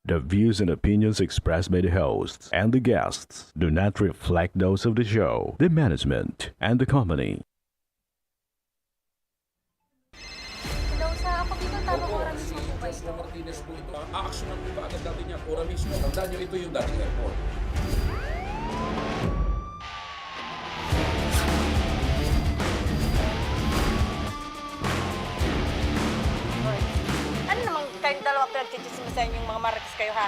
The views and opinions expressed by the hosts and the guests do not reflect those of the show, the management, and the company. Hello, sa ako dito, tamang Opo, oras si mo po ba Costa ito? Martinez po ito. Aaksyonan po ba agad natin yan? Ora mismo. Tandaan nyo, ito yung dating airport. Hoy. Ano namang kayong dalawa pinagchichismisan yung mga marites kayo, ha?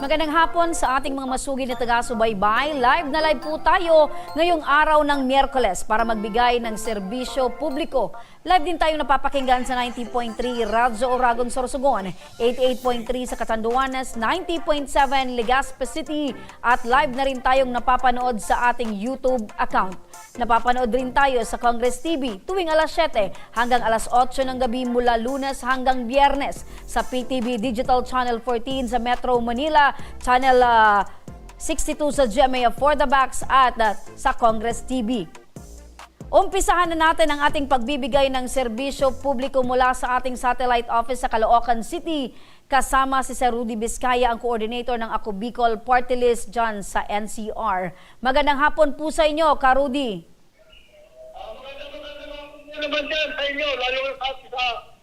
Magandang hapon sa ating mga masugid na taga-subaybay. Live na live po tayo ngayong araw ng Miyerkules para magbigay ng serbisyo publiko. Live din tayo napapakinggan sa 90.3 Radyo Oragon, Sorsogon, 88.3 sa Catanduanes, 90.7 Legazpi City at live na rin tayong napapanood sa ating YouTube account. Napapanood rin tayo sa Congress TV tuwing alas 7 hanggang alas 8 ng gabi mula Lunes hanggang Biyernes sa PTV Digital Channel 14 sa Metro Manila, Channel 62 sa GMA For the Backs at sa Congress TV. Umpisahan na natin ang ating pagbibigay ng serbisyo publiko mula sa ating satellite office sa Caloocan City. Kasama si Sir Rudy Vizcaya, ang coordinator ng Ako Bicol Party List dyan sa NCR. Magandang hapon po sa inyo, Ka Rudy. Magandang naman dyan sa inyo, lalo sa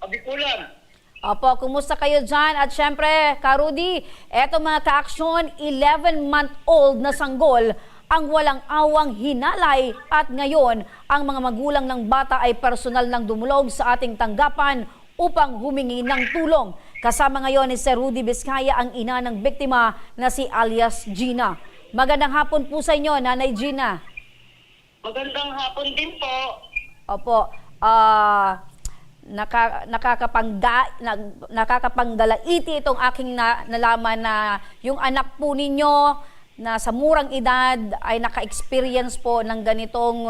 Abikulan. Opo, kumusta kayo dyan? At syempre, Ka Rudy, eto mga ka-aksyon, 11-month-old na sanggol ang walang awang hinalay at ngayon ang mga magulang ng bata ay personal nang dumulog sa ating tanggapan upang humingi ng tulong. Kasama ngayon ni Sir Rudy Vizcaya ang ina ng biktima na si alias Gina. Magandang hapon po sa inyo, Nanay Gina. Magandang hapon din po. Opo, nakakapanggalaiti itong aking nalaman na yung anak po ninyo na sa murang edad ay naka-experience po ng ganitong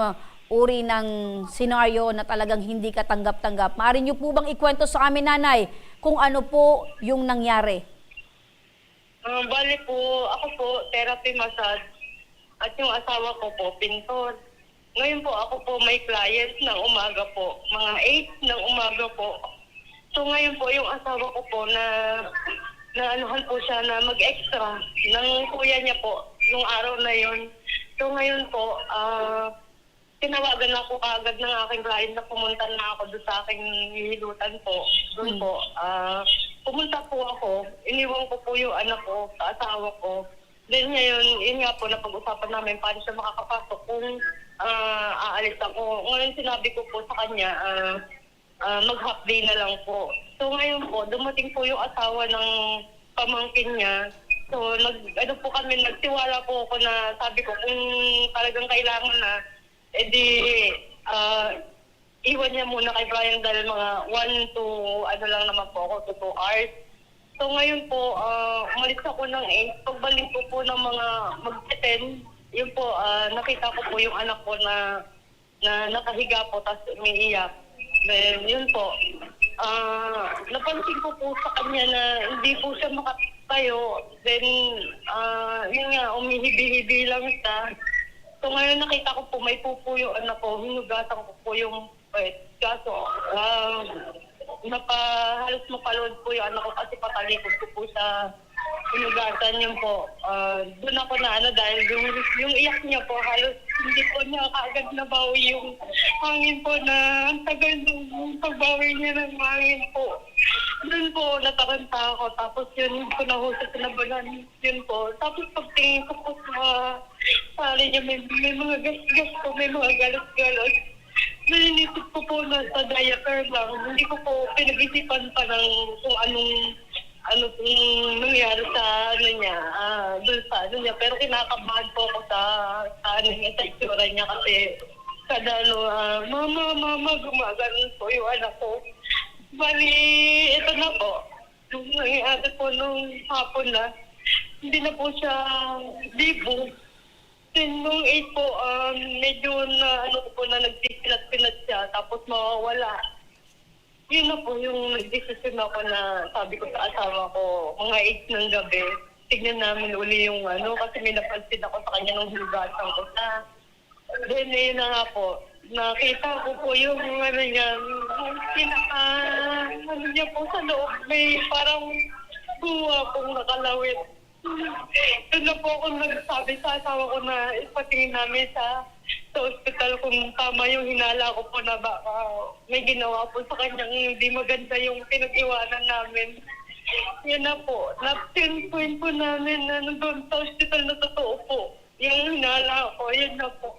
uri ng senaryo na talagang hindi katanggap-tanggap. Maaari niyo po bang ikwento sa amin, Nanay, kung ano po yung nangyari? Bali po, ako po, therapy massage at yung asawa ko po, pintor. Ngayon po, ako po may client ng umaga po, mga 8 ng umaga po. So ngayon po, yung asawa ko po na anuhan po siya na mag-extra ng kuya niya po nung araw na yon. So ngayon po, tinawagan ako kaagad ng aking client na pumunta na ako doon sa aking hilutan po. Doon po, pumunta po ako, iniwan ko po yung anak ko sa asawa ko. Then ngayon, yun nga po, napag-usapan namin paano siya makakapasok kung aalis ako. Ngayon sinabi ko po sa kanya, mag-half day na lang po. So ngayon po, dumating po yung asawa ng pamangkin niya. So nagtiwala po ako na sabi ko kung talagang kailangan na, edi iwan niya muna kay Brian dahil mga 1 to ano lang naman po ako, to 2 hours. So ngayon po, umalis ako ng 8. Pagbalik ko po ng mga mag-10, yun po, nakita ko po yung anak ko na nakahiga po, tapos umiiyak. Then, yun po, napansin ko po sa kanya na hindi po siya makatayo. Then, yun nga, umihibi-hibi lang siya. So ngayon nakita ko po, may pupo yung anak ko, hinugasan ko po yung pet. Kaso, halos mapalood po yung anak ko kasi patalikod ko po sa hinugasan yun po. Doon ako na dahil yung iyak niya po, halos hindi po niya kaagad nabawi yung hangin po na ang tagal nung pagbawi niya ng hangin po. Doon po nataranta ako, tapos yun ko nahusap na balan yun po. Tapos pagtingin ko po sa sali niya, may mga gas-gas po, may mga galos-galos. nalinisip ko po na sa diaper lang. Hindi ko po pinag-isipan pa ng kung ano pong nangyari sa ano niya, doon sa ano niya. Pero kinakabahan po ako sa ano niya, sa itsura niya kasi kada mama, gumaganon po yung anak ko. Bali, ito na po. Nung nangyari po nung hapon na, hindi na po siya libo. Then nung 8 po, medyo na nagsipilat-pilat siya, tapos mawawala. Yun na po yung nag-decision ako na sabi ko sa asawa ko, mga 8 ng gabi, tignan namin uli yung kasi may napansin ako sa kanya nung hulgatan ko sa. Then yun na nga po, nakita ko po yung niya, niya po sa loob, may parang buwa pong nakalawit. Doon na po ako nagsabi sa asawa ko na ipatingin namin sa ospital kung tama yung hinala ko po na baka may ginawa po sa kanyang hindi maganda yung pinag-iwanan namin. Yan na po. Na-pinpoint po namin na doon sa ospital na totoo po. Yung hinala ko, yan na po.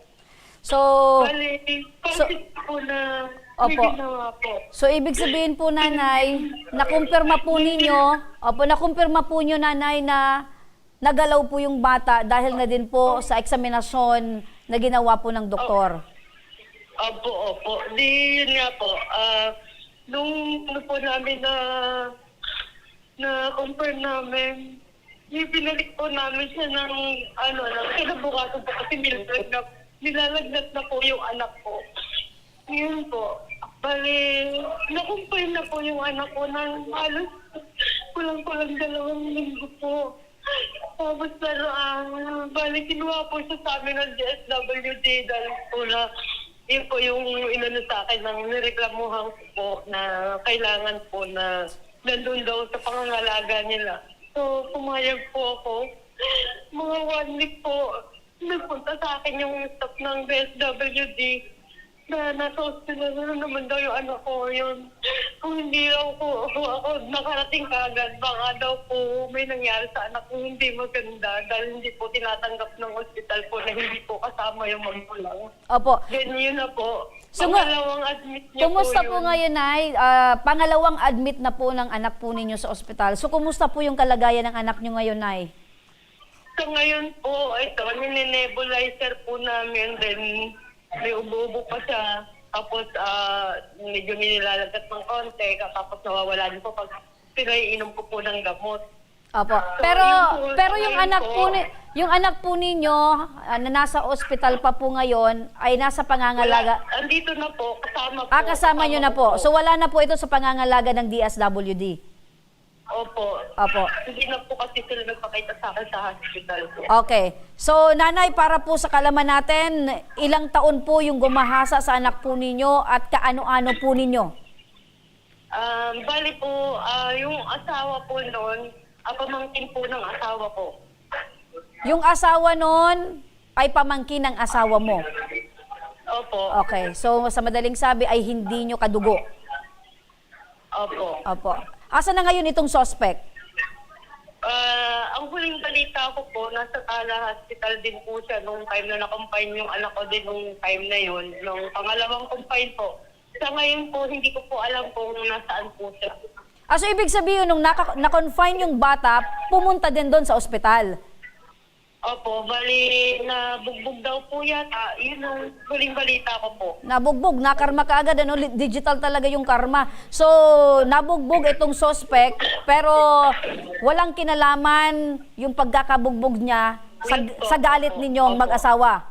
So, Bali, kasi po na may Opo. ginawa po. so ibig sabihin po, nanay, nakumpirma po ninyo, nanay, na nagalaw po yung bata dahil na din po sa eksaminasyon na ginawa po ng doktor. Opo. Di yun nga po. Nung po namin na confirm namin, binalik po namin siya ng kinabukasan po kasi nilalagnat na po yung anak ko. Yun po. Bali, na-confirm na po yung anak ko ng halos kulang-kulang 2 linggo po. Tapos bali, kinuha po siya sa amin ng DSWD dahil po na yun po yung inano sa akin ng nireklamuhan ko po na kailangan po na nandun daw sa pangangalaga nila. So, pumayag po ako. Mga 1 week po, nagpunta sa akin yung staff ng DSWD na nasa hospital na naman daw yung anak ko yun. Kung hindi daw po ako nakarating kagad, baka daw po may nangyari sa anak ko hindi maganda dahil hindi po tinatanggap ng hospital po na hindi po kasama yung magulang. Opo. Then yun na po. So, Pangalawang admit niya Kumusta po po yun. ngayon, Nay? Pangalawang admit na po ng anak po ninyo sa ospital. So, kumusta po yung kalagayan ng anak nyo ngayon, Nay? So ngayon po, ito, nine-nebulizer po namin, then may ubo-ubo pa siya. Tapos medyo nilalagat ng konti, tapos nawawala din po pag pinaiinom ko po ng gamot. Opo. So, Pero yun yung po, anak po yung anak po ninyo na nasa ospital pa po ngayon ay nasa pangangalaga. Andito na po, kasama po. Kasama nyo na po. So wala na po ito sa pangangalaga ng DSWD. Opo. Opo. Hindi na po kasi sila nagpakita sa akin sa hospital po. Okay. So, nanay, para po sa kalaman natin, ilang taon po yung gumahasa sa anak po ninyo at kaano-ano po ninyo? Bali po, yung asawa po noon, pamangkin po ng asawa ko. Yung asawa nun ay pamangkin ng asawa mo. Opo. Okay. So, sa madaling sabi ay hindi nyo kadugo. Opo. Opo. Asa na ngayon itong suspect? Ang huling balita ko po, nasa Tala Hospital din po siya nung time na na-confine yung anak ko din nung time na yun. Nung pangalawang confine po. Sa ngayon po, hindi ko po alam kung nasaan po siya. So ibig sabihin, nung na-confine yung bata, pumunta din doon sa ospital? Opo, bali, nabugbog daw po yata. Yun ang huling balita ko po. Nabugbog, nakarma ka agad, ano? Digital talaga yung karma. So, nabugbog itong suspect, pero walang kinalaman yung pagkakabugbog niya sa galit ninyong mag-asawa.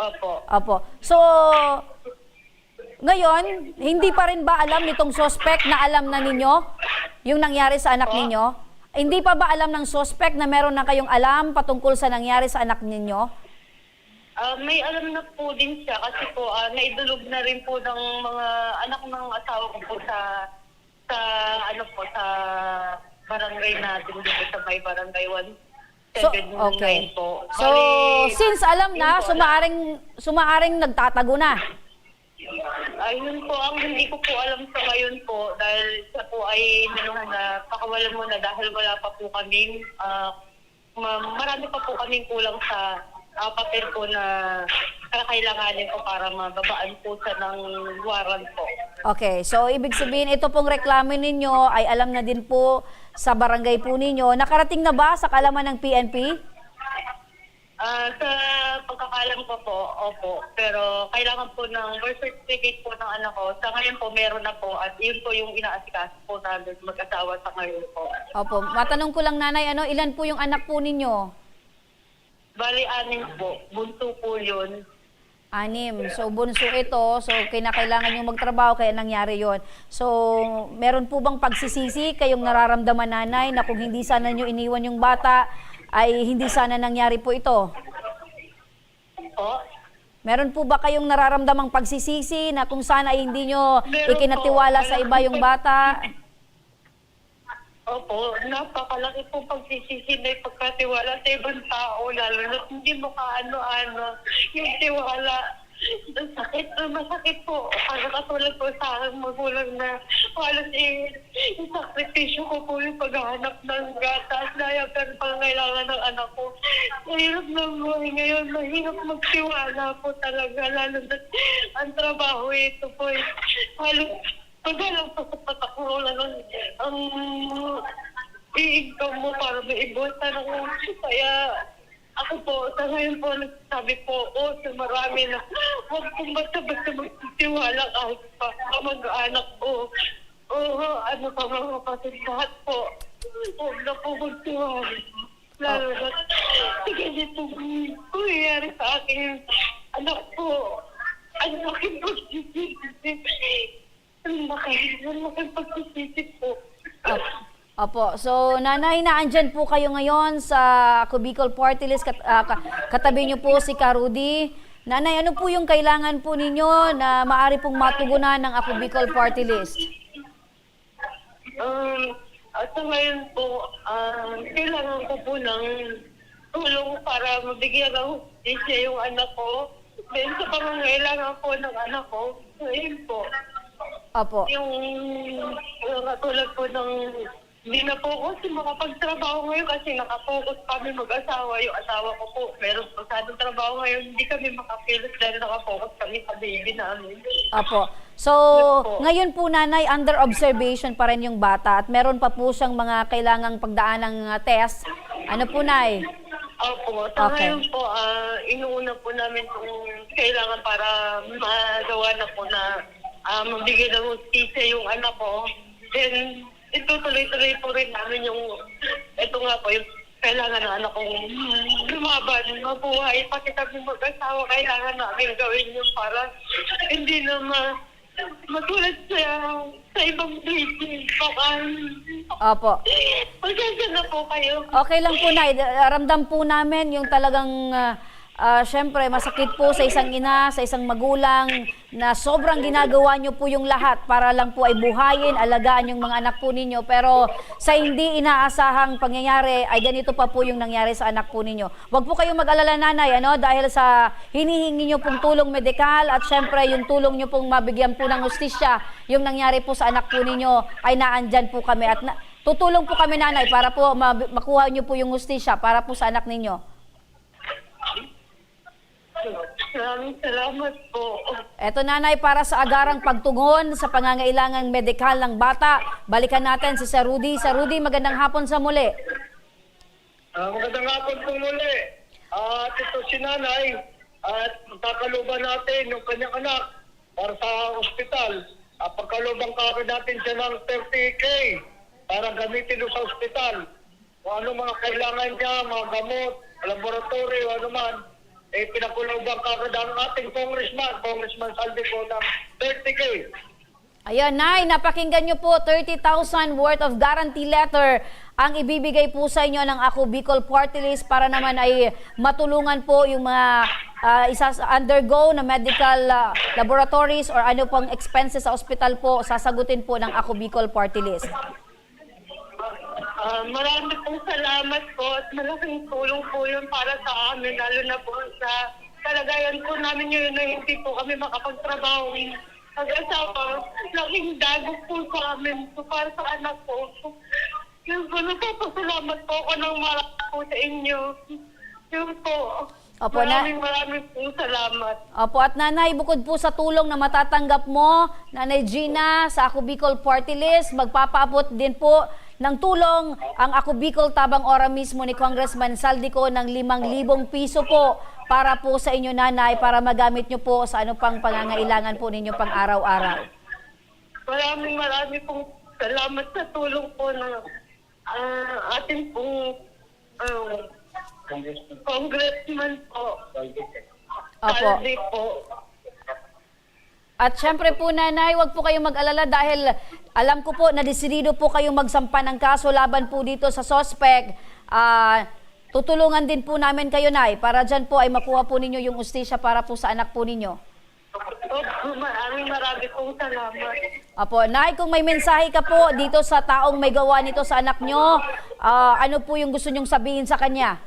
Opo. Opo. So, ngayon, hindi pa rin ba alam nitong suspect na alam na ninyo yung nangyari sa anak ninyo? Hindi pa ba alam ng suspect na meron na kayong alam patungkol sa nangyari sa anak ninyo? May alam na po din siya kasi po naidulog na rin po ng mga anak ng asawa ko po sa barangay natin dito sa may barangay 179 po. So, since alam na, sumaaring nagtatago na. Ayun po, ang hindi ko po alam sa ngayon po dahil siya po ay pakawalan mo na dahil wala pa po kaming marami pa po kaming kulang sa papel po na kakailanganin ko para mababaan po siya ng warrant po. Okay, so ibig sabihin ito pong reklamo ninyo ay alam na din po sa barangay po ninyo. Nakarating na ba sa kalaman ng PNP? Sa pagkakalam ko po, opo. Pero kailangan po ng birth certificate po ng anak ko. Sa ngayon po, meron na po. At yun po yung inaasikaso po namin mag-asawa sa ngayon po. Opo, matanong ko lang nanay, ilan po yung anak po ninyo? Bali, 6 po. Bunso po yun. 6. So bunso ito, so kinakailangan yung magtrabaho kaya nangyari yon. So meron po bang pagsisisi kayong nararamdaman nanay na kung hindi sana nyo iniwan yung bata ay hindi sana nangyari po ito? Po? Meron po ba kayong nararamdamang pagsisisi na kung sana ay hindi nyo Meron ikinatiwala po. sa iba yung bata? Opo, napakalaki po pagsisisi na pagkatiwala sa ibang tao, lalo na hindi mo kaano-ano yung tiwala. Masakit po. Para katulad po sa aking magulang na halos yung sakripisyo ko po yung paghahanap ng gatas na yung pangangailangan ng anak ko. Mahirap na buhay ngayon, mahirap magtiwala po talaga, lalo na ang trabaho ito po. Halos paghalang pa sa patakuro lang ang i-income mo para maibutan ako. Kaya ako po, sa ngayon po, nagsasabi po sa marami na huwag kong basta-basta magtitiwala kahit pa mag-anak ko. Ano pa mga kapatid, lahat po. Huwag na po magtiwala. Lalo na sa ganitong nangyayari sa akin. Anak po, ang laking pagsisisi. Ang laking pagsisisi po. Opo. So, nanay, naandyan po kayo ngayon sa Ako Bicol Party List. Katabi niyo po si Rudy. Nanay, ano po yung kailangan po ninyo na maaari pong matugunan ng Ako Bicol Party List? Sa ngayon po, kailangan ko po ng tulong para mabigyan ng hustisya yung anak ko. Then sa pangangailangan po ng anak ko, ayun po. Opo. Yung katulad po ng hindi na po ako makapagtrabaho ngayon kasi nakapokus kami mag-asawa. Yung asawa ko po, meron po sa trabaho ngayon. Hindi kami makapilos dahil nakapokus kami sa baby namin. Opo. So, ngayon po nanay, under observation pa rin yung bata at meron pa po siyang mga kailangang pagdaan ng test. Ano po, nay? Opo. Sa Okay. ngayon po, inuuna po namin kung kailangan para magawa na po na mabigyan ng hustisya yung anak ko. Then, itutuloy-tuloy po rin namin yung, ito nga po, yung kailangan ng anak kong lumaban, mabuhay, pati kami mag-asawa, kailangan namin gawin yun para hindi na matulad sa ibang places. Opo. Pasensya na po kayo. Okay lang po, nay. Ramdam po namin yung talagang syempre masakit po sa isang ina, sa isang magulang na sobrang ginagawa nyo po yung lahat para lang po ay buhayin, alagaan yung mga anak po ninyo. Pero sa hindi inaasahang pangyayari ay ganito pa po yung nangyari sa anak po ninyo. Huwag po kayong mag-alala nanay, dahil sa hinihingi nyo pong tulong medikal at syempre yung tulong nyo pong mabigyan po ng hustisya, yung nangyari po sa anak po ninyo ay naandyan po kami at tutulong po kami nanay para po makuha nyo po yung hustisya para po sa anak ninyo. Maraming salamat po. Eto nanay, para sa agarang pagtugon sa pangangailangang medikal ng bata, balikan natin si Sir Rudy. Sir Rudy, magandang hapon sa muli. Magandang hapon po muli. At ito si nanay at magkakaluban natin yung kanyang anak para sa ospital. Pagkaluban kagad natin siya ng 30K para gamitin doon sa ospital. Kung ano mga kailangan niya, mga gamot, laboratory, ano man, pinakuluban kagad ang ating Congressman Saldi po ng 30K. Ayan, nay, napakinggan nyo po, 30,000 worth of guarantee letter ang ibibigay po sa inyo ng Ako Bicol Party List para naman ay matulungan po yung mga undergo na medical laboratories or ano pong expenses sa ospital po, sasagutin po ng Ako Bicol Party List. Marami pong salamat po at malaking tulong po yun para sa amin, lalo na po sa kalagayan po namin yun na hindi po kami makapagtrabaho. Mag-asawa, laking dagos po sa amin so para sa anak ko. Yun po, nagpapasalamat po ako ng marami po sa inyo. Yun po. Opo, Maraming pong salamat. Opo, at nanay, bukod po sa tulong na matatanggap mo, Nanay Gina, sa Ako Bicol Party List, magpapaabot din po ng tulong ang Ako Bicol Tabang Ora mismo ni Congressman Saldico ng 5,000 piso po para po sa inyo, nanay, para magamit nyo po sa ano pang pangangailangan po ninyo pang araw-araw. Maraming pong salamat sa tulong po ng ating pong congressman po. Opo. Saldi po. At syempre po, nanay, wag po kayong mag-alala dahil alam ko po na desidido po kayong magsampa ng kaso laban po dito sa suspect. Tutulungan din po namin kayo, nay, para dyan po ay makuha po ninyo yung ustisya para po sa anak po ninyo. Opo, maraming pong salamat. Apo, nay, kung may mensahe ka po dito sa taong may gawa nito sa anak nyo, ano po yung gusto nyong sabihin sa kanya?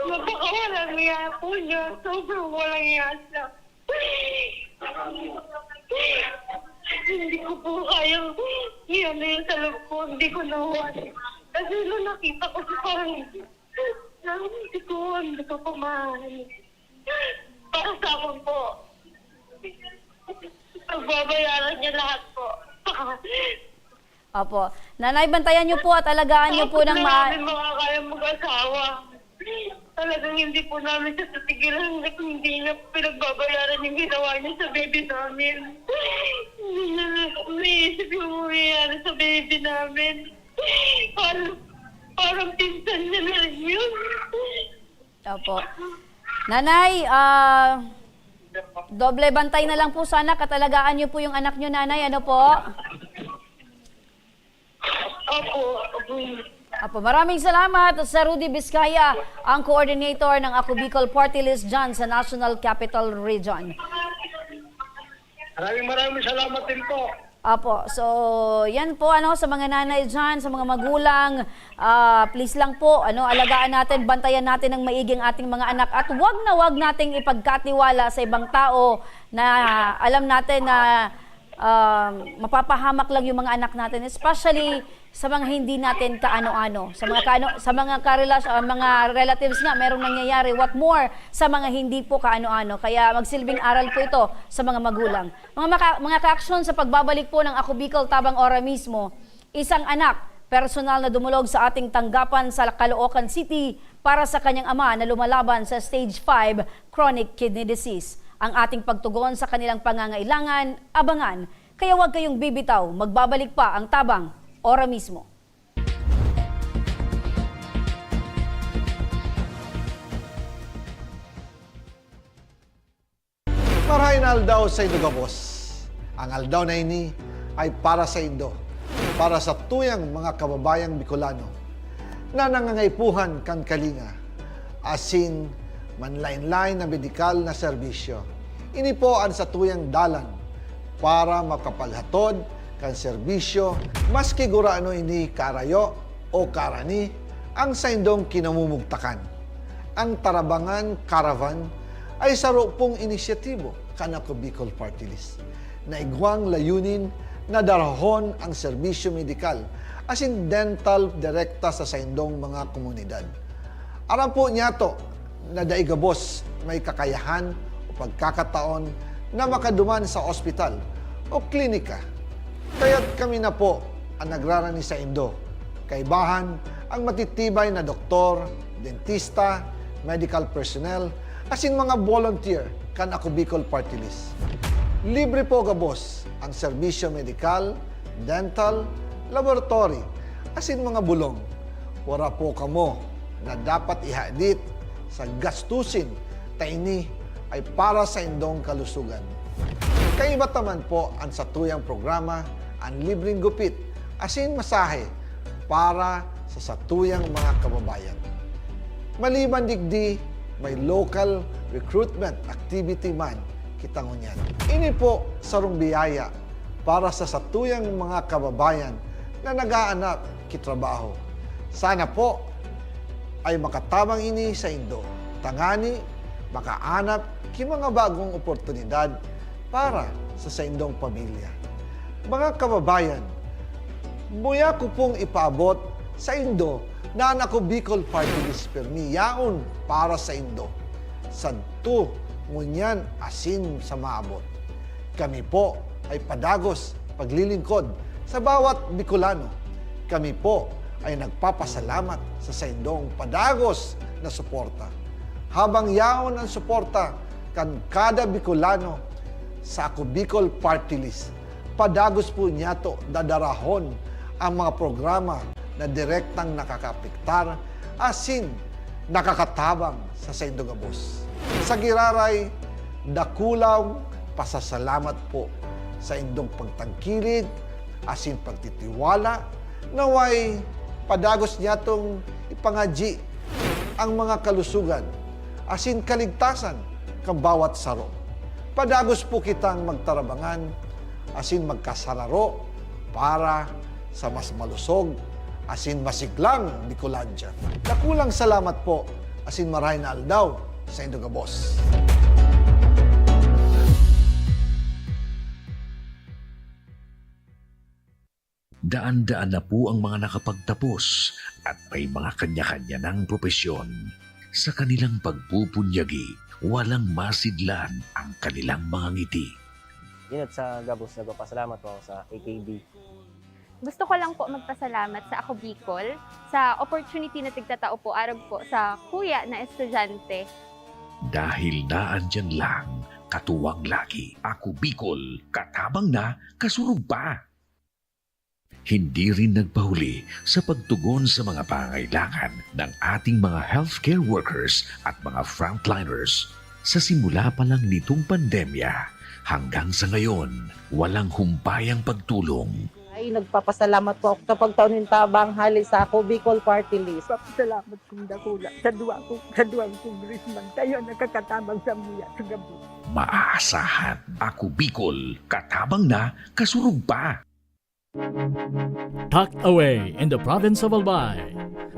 Napakawalang iya po niya. Sobrang walang iya siya. Hindi ko po kayang iyan na yun sa loob ko. Hindi ko nawa. Kasi nung nakita ko parang hindi ko pamahal. Para sa akin po. Pagbabayaran niya lahat po. Apo, nanay, bantayan nyo po at alagaan nyo po ng namin makakayang mag-asawa. Talagang hindi po namin siya tatigilan hanggang hindi niya pinagbabayaran yung ginawa niya sa baby namin. Hindi niya naisip yung mangyayari sa baby namin. Parang pinsan niya na rin yun. Opo. Nanay, doble bantay na lang po sa anak at alagaan nyo po yung anak nyo, nanay. Ano po? Opo. Apo, maraming salamat sa Rudy Vizcaya, ang coordinator ng Ako Bicol Party List dyan sa National Capital Region. Maraming salamat din po. Apo, so yan po sa mga nanay dyan, sa mga magulang, please lang po, alagaan natin, bantayan natin ng maiging ating mga anak at wag nating ipagkatiwala sa ibang tao na alam natin na mapapahamak lang yung mga anak natin, especially sa mga hindi natin kaano-ano, sa mga mga relatives nga merong nangyayari, what more sa mga hindi po kaano-ano. Kaya magsilbing aral po ito sa mga magulang. Mga ka-aksyon sa pagbabalik po ng Ako Bicol Tabang Ora mismo, isang anak personal na dumulog sa ating tanggapan sa Caloocan City para sa kanyang ama na lumalaban sa stage 5 chronic kidney disease. Ang ating pagtugon sa kanilang pangangailangan, abangan. Kaya huwag kayong bibitaw, magbabalik pa ang Tabang Ora mismo. Marahin aldaw sa Indo Gabos. Ang aldaw na ini ay para sa Indo, para sa tuyang mga kababayang Bicolano na nangangaipuhan kan kalinga, asin manlain-lain na medikal na serbisyo. Ini po ang sa tuyang dalan para makapalhatod kan serbisyo maski guraano ini karayo o karani ang sa indong kinamumugtakan. Ang Tarabangan Caravan ay saro pong inisyatibo kan Ako Bicol Party List na igwang layunin na darahon ang serbisyo medikal asin dental direkta sa saindong mga komunidad. Aram po niya to na daigabos may kakayahan o pagkakataon na makaduman sa ospital o klinika. Kaya't kami na po ang nagrarani sa Indo. Kaibahan ang matitibay na doktor, dentista, medical personnel, asin mga volunteer kan Ako Bicol Party List. Libre po gabos ang serbisyo medikal, dental, laboratory, asin mga bulong. Wala po kamo na dapat ihadit sa gastusin ta ini ay para sa indong kalusugan. Kaiba taman po ang satuyang programa ang libreng gupit asin masahe para sa satuyang mga kababayan. Maliban digdi, may local recruitment activity man kita ngunyan. Ini po sarong biyaya para sa satuyang mga kababayan na nagaanap kitrabaho. Sana po ay makatabang ini sa Indo. Tangani, makaanap ki mga bagong oportunidad para sa indong pamilya. Mga kababayan, buya ko pong ipaabot Sa Indo, na ako Bicol Party List permi yaon para sa Indo. Sadto, ngunyan asin sa maabot. Kami po ay padagos paglilingkod sa bawat Bicolano. Kami po ay nagpapasalamat sa Indong padagos na suporta. Habang yaon ang suporta kan kada Bicolano sa ako Bicol Party List, padagos po niya to dadarahon ang mga programa na direktang nakakapiktar asin nakakatabang sa Saindo Gabos. Sa giraray, dakulaw pasasalamat po sa indong pagtangkilig asin pagtitiwala naway padagos niya tong ipangaji ang mga kalusugan asin kaligtasan kang bawat saro. Padagos po kitang magtarabangan asin magkasararo para sa mas malusog asin masiglang Bicolandia. Nakulang salamat po asin maray na aldaw sa Saindo Gabos. Daan-daan na po ang mga nakapagtapos at may mga kanya-kanya ng propesyon. Sa kanilang pagpupunyagi, walang masidlan ang kanilang mga ngiti. Yun at sa Gabos, nagpapasalamat po ako sa AKB. Gusto ko lang po magpasalamat sa Ako Bicol sa opportunity na tigtatao po arag po sa kuya na estudyante. Dahil naandyan lang, katuwang lagi, Ako Bicol, katabang na, kasurog pa. Hindi rin nagpahuli sa pagtugon sa mga pangailangan ng ating mga healthcare workers at mga frontliners. Sa simula pa lang nitong pandemya, hanggang sa ngayon, walang humpayang pagtulong. Ay, nagpapasalamat po ako sa pagtaunin tabang hali sa Ako Bicol Party List. Salamat kong dakula sa duwang congressman. Tayo nakakatabang sa muya sa gabi. Maaasahan, Ako Bicol, katabang na, kasurog pa. Tucked away in the province of Albay,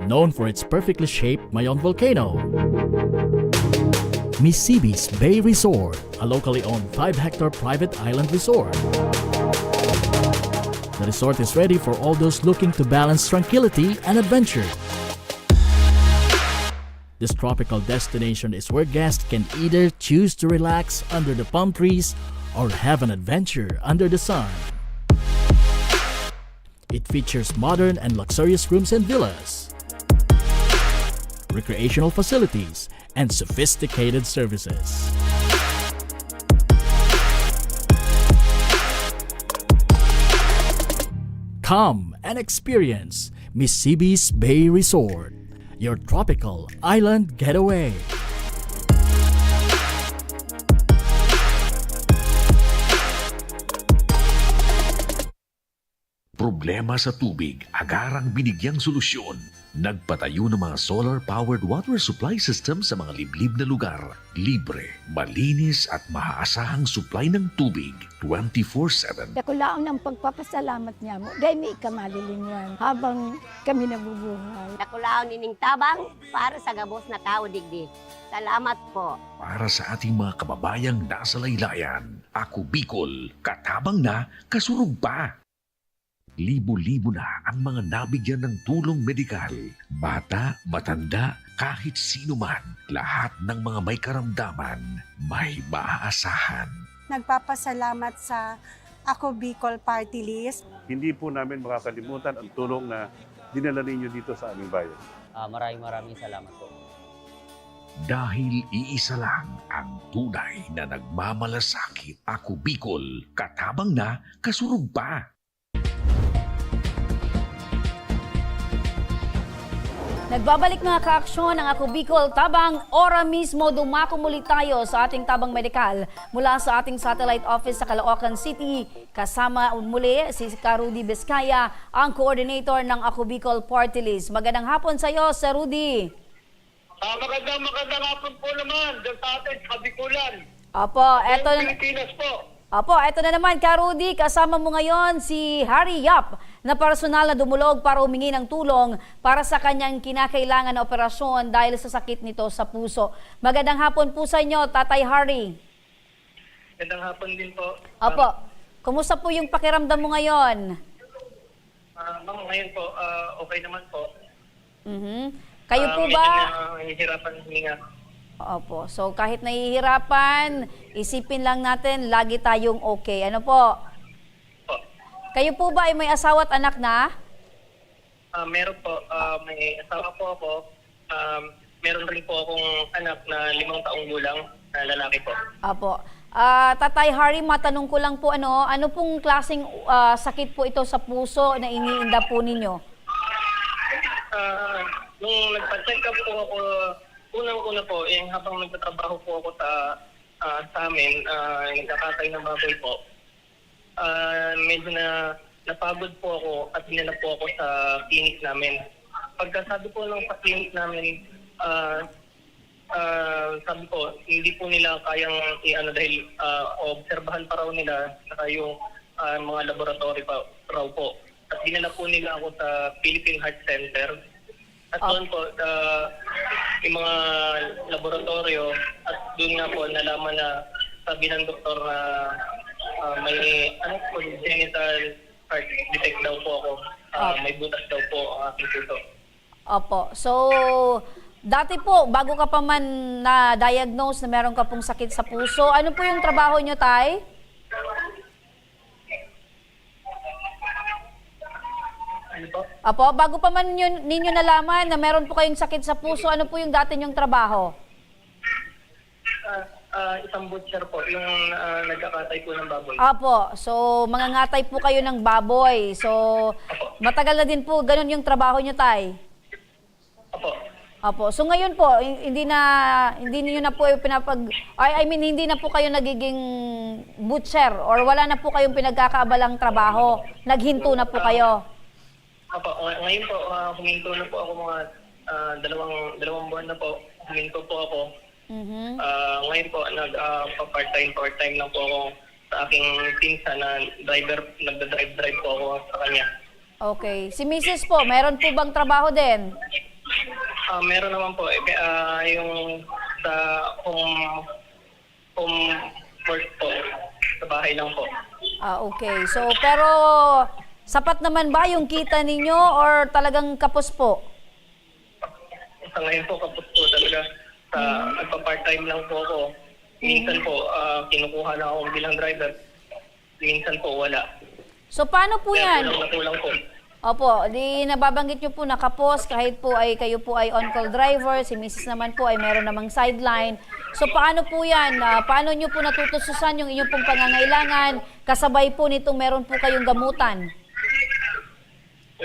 known for its perfectly shaped Mayon volcano, Misibis Bay Resort, a locally owned 5-hectare private island resort. The resort is ready for all those looking to balance tranquility and adventure. This tropical destination is where guests can either choose to relax under the palm trees or have an adventure under the sun. It features modern and luxurious rooms and villas, recreational facilities, and sophisticated services. Come and experience Misibis Bay Resort, your tropical island getaway. Problema sa tubig, agarang binigyang solusyon. Nagpatayo ng mga solar-powered water supply system sa mga liblib na lugar. Libre, malinis at maaasahang supply ng tubig 24/7. Nakulaon ng pagpapasalamat niya mo. Dahil may ikamalilingan habang kami nabubuhay. Nakulaon nining tabang para sa Gabos na tao digdi. Salamat po. Para sa ating mga kababayang nasa laylayan, Ako Bicol, katabang na, kasurog pa. Libo-libo na ang mga nabigyan ng tulong medikal. Bata, matanda, kahit sino man, lahat ng mga may karamdaman, may maaasahan. Nagpapasalamat sa Ako Bicol Party List. Hindi po namin makakalimutan ang tulong na dinala ninyo dito sa aming bayan. Maraming salamat po. Dahil iisa lang ang tunay na nagmamalasakit. Ako Bicol, katabang na, kasurog pa. Nagbabalik mga kaaksyon ng Ako Bicol Tabang. Ora mismo dumako muli tayo sa ating tabang medikal mula sa ating satellite office sa Caloocan City. Kasama muli si Rudy Vizcaya, ang coordinator ng Ako Bicol Party List. Magandang hapon sa iyo, Sir Rudy. Magandang hapon po naman dyan sa atin sa Bicolan. Opo, eto na. Pilipinas po. Opo, eto na naman, Rudy. Kasama mo ngayon si Harry Yap na personal na dumulog para humingi ng tulong para sa kanyang kinakailangan na operasyon dahil sa sakit nito sa puso. Magandang hapon po sa inyo, Tatay Harry. Magandang hapon din po. Opo, kumusta po yung pakiramdam mo ngayon? Ma'am, ngayon po, okay naman po. Kayo po Medyo ba? nahihirapan huminga. Opo. So kahit nahihirapan, isipin lang natin, lagi tayong okay. Ano po? Po. Kayo po ba ay may asawa at anak na? Meron po, may asawa po ako. Meron rin po akong anak na 5 taong gulang na lalaki po. Opo. Tatay Harry, matanong ko lang po, ano pong klaseng sakit po ito sa puso na iniinda po ninyo? Nung nagpa-check up po ako, unang-una po, habang nagtatrabaho po ako sa amin, nagkakatay ng baboy po, medyo napagod po ako at dinala po ako sa clinic namin. Pagkasabi po ng sa clinic namin, sabi ko, hindi po nila kayang dahil obserbahan pa raw nila saka yung mga laboratory pa raw po. At dinala po nila ako sa Philippine Heart Center. At doon po, yung mga laboratorio, at doon nga po nalaman na sabi ng doktor na may congenital heart defect daw po ako. May butas daw po ang aking puso. Opo. So, dati po, bago ka pa man na-diagnose na meron ka pong sakit sa puso, ano po yung trabaho nyo, Tay? Ano po? Opo, bago pa man ninyo nalaman na meron po kayong sakit sa puso, ano po yung dati nyong trabaho? Isang butcher po, yung nagkakatay po ng baboy. Opo, so mangangatay po kayo ng baboy. So, matagal na din po ganun yung trabaho nyo, Tay? Opo. Opo. So ngayon po, hindi niyo na po hindi na po kayo nagiging butcher or wala na po kayong pinagkakaabalang trabaho. Naghinto na po kayo. Opo, ngayon po, huminto na po ako mga dalawang buwan na po. Huminto po ako. Ngayon po, part-time lang po ako sa aking pinsan na driver, nagda-drive po ako sa kanya. Okay. Si Mrs. po, meron po bang trabaho din? Meron naman po, yung sa home work po, sa bahay lang po. Okay. So, pero sapat naman ba yung kita ninyo or talagang kapos po? Sa ngayon po, kapos po talaga. Nagpa-part-time lang po ako. Minsan po, kinukuha na ako bilang driver. Minsan po, wala. So, paano po yan? Kulang po. Opo, di nababanggit nyo po nakapos kahit po ay kayo po ay on-call driver, si Mrs. naman po ay meron namang sideline. So paano po yan? Paano nyo po natutususan yung inyong pong pangangailangan? Kasabay po nitong meron po kayong gamutan.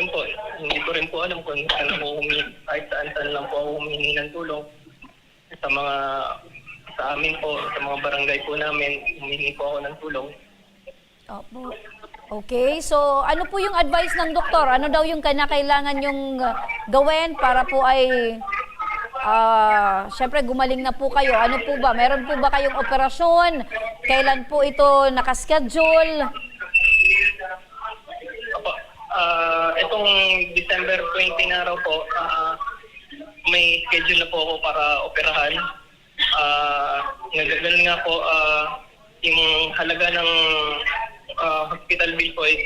Yun po, hindi ko rin po alam kung saan ako kahit saan lang po ako humingi ng tulong. Sa amin po, sa mga barangay po namin, humingi po ako ng tulong. Opo. Okay, so ano po yung advice ng doktor? Ano daw yung kailangan yung gawin para po ay syempre gumaling na po kayo? Ano po ba? Meron po ba kayong operasyon? Kailan po ito nakaschedule? Opo, itong December 20 na raw po, may schedule na po ako para operahan. Ganun nga po, yung halaga ng hospital bill po ay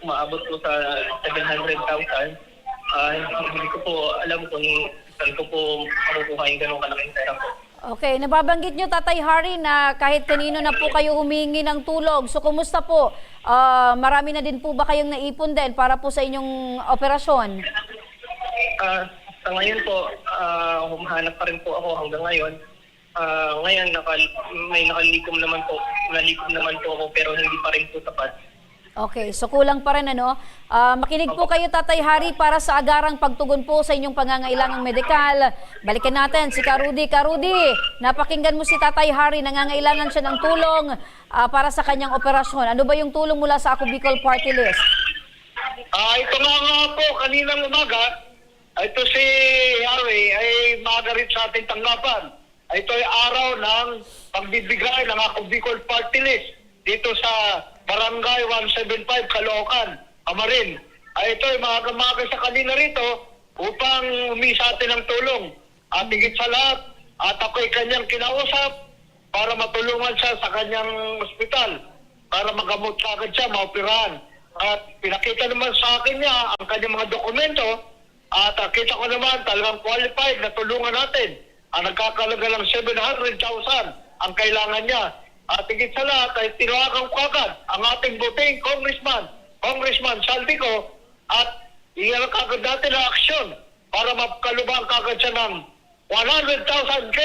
umaabot po sa 700,000. Hindi ko po alam kung saan ko po makukuha yung ganung kalaking pera po. Okay, nababanggit nyo, Tatay Harry, na kahit kanino na po kayo humingi ng tulong. So, kumusta po? Marami na din po ba kayong naipon din para po sa inyong operasyon? Sa ngayon po, humahanap pa rin po ako hanggang ngayon. Ngayon, may nalikom naman po ako pero hindi pa rin po tapat. Okay, so kulang pa rin ano. Makinig po kayo, Tatay Harry, para sa agarang pagtugon po sa inyong pangangailangang medikal. Balikan natin si Karudy. Karudy, napakinggan mo si Tatay Harry, nangangailangan siya ng tulong para sa kanyang operasyon. Ano ba yung tulong mula sa Ako Bicol Party List? Ito nga po, kaninang umaga, ito si Harry ay maaga rin sa ating tanggapan. Ito ay araw ng pagbibigay ng Ako Bicol Party List dito sa Barangay 175, Caloocan, Amarin. Ito ay maaga sa kanina rito upang humingi sa atin ng tulong. At higit sa lahat, at ako'y kanyang kinausap para matulungan siya sa kanyang ospital para magamot sa agad siya, maoperahan. At pinakita naman sa akin niya ang kanyang mga dokumento at kita ko naman talagang qualified na tulungan natin. Ang nagkakalaga lang 700,000 ang kailangan niya. At higit sa lahat ay tinawagan ko agad ang ating buting Congressman Saldico at iyan agad natin ang aksyon para makalubang kagad siya ng 100,000K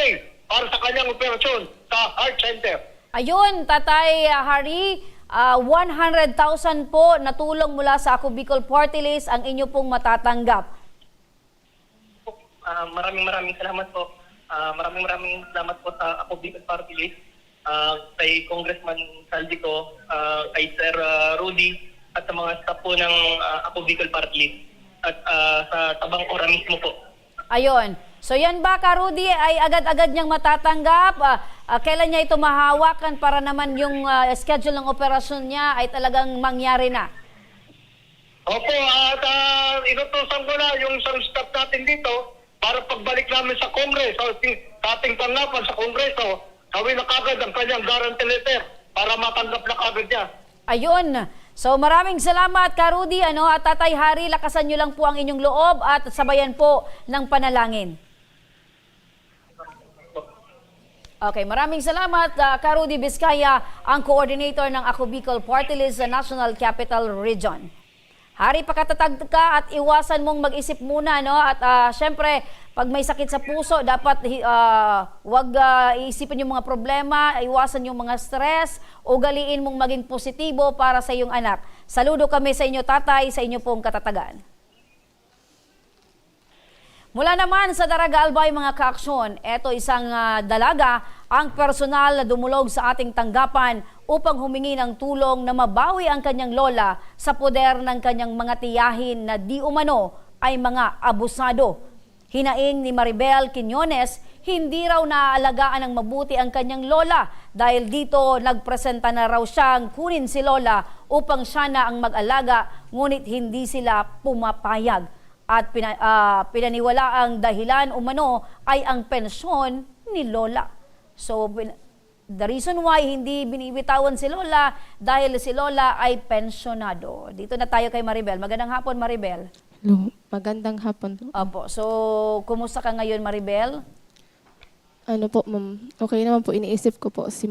para sa kanyang operasyon sa Heart Center. Ayun, Tatay Hari, 100,000 po na tulong mula sa Ako Bicol Party List ang inyo pong matatanggap. Maraming salamat po. Maraming salamat po sa Ako Bicol Party List, kay Congressman Saldico, kay Sir Rudy, at sa mga staff po ng Ako Bicol Party List, at sa Tabang Ora mismo po. Ayun. So yan ba, Ka Rudy, ay agad-agad niyang matatanggap? Kailan niya ito mahawakan para naman yung schedule ng operasyon niya ay talagang mangyari na? Opo, at inutusan ko na yung isang staff natin dito para pagbalik namin sa Congress, sa ating tanggapan sa Kongreso, gawin na kagad ang kanyang guarantee letter para matanggap na kagad niya. Ayun. So maraming salamat, Ka Rudy, at Tatay Hari, lakasan niyo lang po ang inyong loob at sabayan po ng panalangin. Okay, maraming salamat, Ka Rudy Vizcaya, ang coordinator ng Ako Bicol Party List sa National Capital Region. Hari, pakatatag ka at iwasan mong mag-isip muna, At syempre, pag may sakit sa puso, dapat wag iisipin yung mga problema, iwasan yung mga stress, ugaliin mong maging positibo para sa iyong anak. Saludo kami sa inyo, Tatay, sa inyo pong katatagan. Mula naman sa Daraga Albay, mga kaaksyon, eto isang dalaga ang personal na dumulog sa ating tanggapan upang humingi ng tulong na mabawi ang kanyang lola sa poder ng kanyang mga tiyahin na di umano ay mga abusado. Hinaing ni Maribel Quiñones, hindi raw naaalagaan ng mabuti ang kanyang lola dahil dito nagpresenta na raw siyang kunin si lola upang siya na ang mag-alaga, ngunit hindi sila pumapayag. At pinaniwala ang dahilan umano ay ang pensyon ni lola. So the reason why hindi binibitawan si lola dahil si lola ay pensionado. Dito na tayo kay Maribel. Magandang hapon, Maribel. Hello, magandang hapon po. Opo. So, kumusta ka ngayon, Maribel? Ano po, ma'am? Okay naman po, iniisip ko po si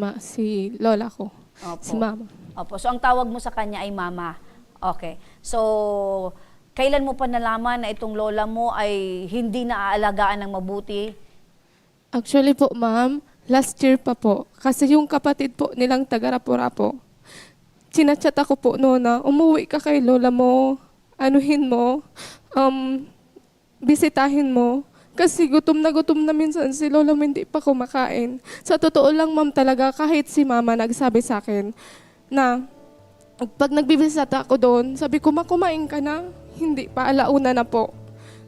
lola ko, Opo. si mama. Opo. So, ang tawag mo sa kanya ay mama. Okay. So, kailan mo pa nalaman na itong lola mo ay hindi naaalagaan ng mabuti? Actually po, ma'am, last year pa po. Kasi yung kapatid po nilang taga-Rapo-Rapo, chinachat ako po noon na umuwi ka kay lola mo, anuhin mo, bisitahin mo. Kasi gutom na minsan si lola mo hindi pa kumakain. Sa totoo lang, ma'am, talaga kahit si mama nagsabi sa akin na pag nagbibisita ako doon, sabi ko, kumain ka na? Hindi pa, alauna na po.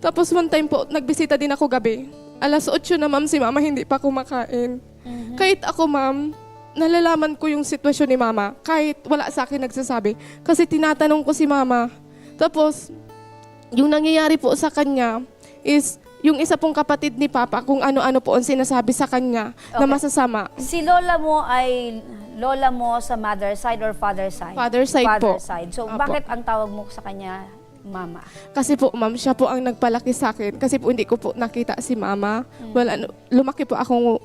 Tapos one time po, nagbisita din ako gabi. 8:00 na, ma'am, si mama hindi pa kumakain. Kahit ako, ma'am, nalalaman ko yung sitwasyon ni mama. Kahit wala sa akin nagsasabi. Kasi tinatanong ko si mama. Tapos, yung nangyayari po sa kanya is yung isa pong kapatid ni Papa kung ano-ano po ang sinasabi sa kanya na masasama. Si lola mo ay lola mo sa mother side or father side? Father side po. Father side. So, Apo. bakit ang tawag mo sa kanya mama? Kasi po, ma'am, siya po ang nagpalaki sa akin. Kasi po hindi ko po nakita si mama. Lumaki po akong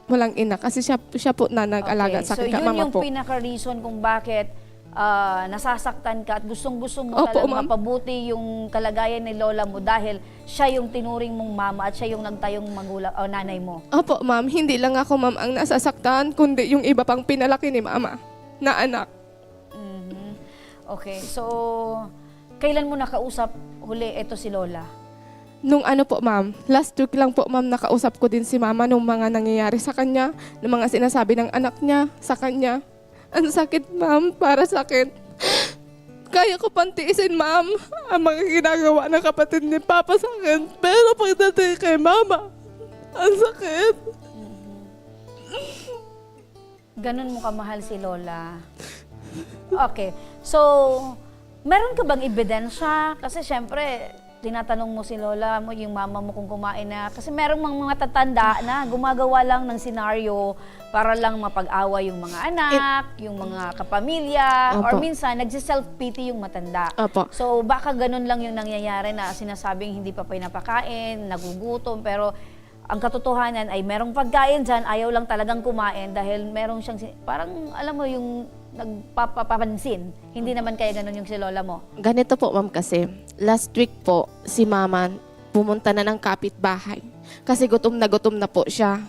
walang ina. Kasi siya po na nag-alaga sa akin. So, yun mama yung po. pinaka-reason kung bakit nasasaktan ka at gustong-gusto mo Opo, talagang ma'am. mapabuti yung kalagayan ni lola mo dahil siya yung tinuring mong mama at siya yung nagtayong magulang o nanay mo. Opo, ma'am. Hindi lang ako, ma'am, ang nasasaktan, kundi yung iba pang pinalaki ni mama na anak. Okay, so kailan mo nakausap huli ito si lola? Nung ano po, ma'am, last week lang po, ma'am, nakausap ko din si mama nung mga nangyayari sa kanya, ng mga sinasabi ng anak niya sa kanya. Ang sakit, ma'am, para sa akin. Kaya ko pantiisin, ma'am, ang mga ginagawa ng kapatid ni Papa sa akin. Pero pagdating kay mama, ang sakit. Ganun mo kamahal si lola. Okay. So, meron ka bang ebidensya? Kasi syempre, tinatanong mo si lola mo, yung mama mo kung kumain na? Kasi merong mga tatanda na gumagawa lang ng senaryo para lang mapag-awa yung mga anak, yung mga kapamilya, or Opo. minsan nagsi-self-pity yung matanda. Opo. So baka ganun lang yung nangyayari na sinasabing hindi pa pinapakain, nagugutom, pero ang katotohanan ay merong pagkain dyan, ayaw lang talagang kumain dahil merong siyang, parang alam mo yung nagpapapansin. Hindi naman kaya ganun yung si lola mo. Ganito po, ma'am, kasi last week po, si mama pumunta na ng kapitbahay. Kasi gutom na po siya.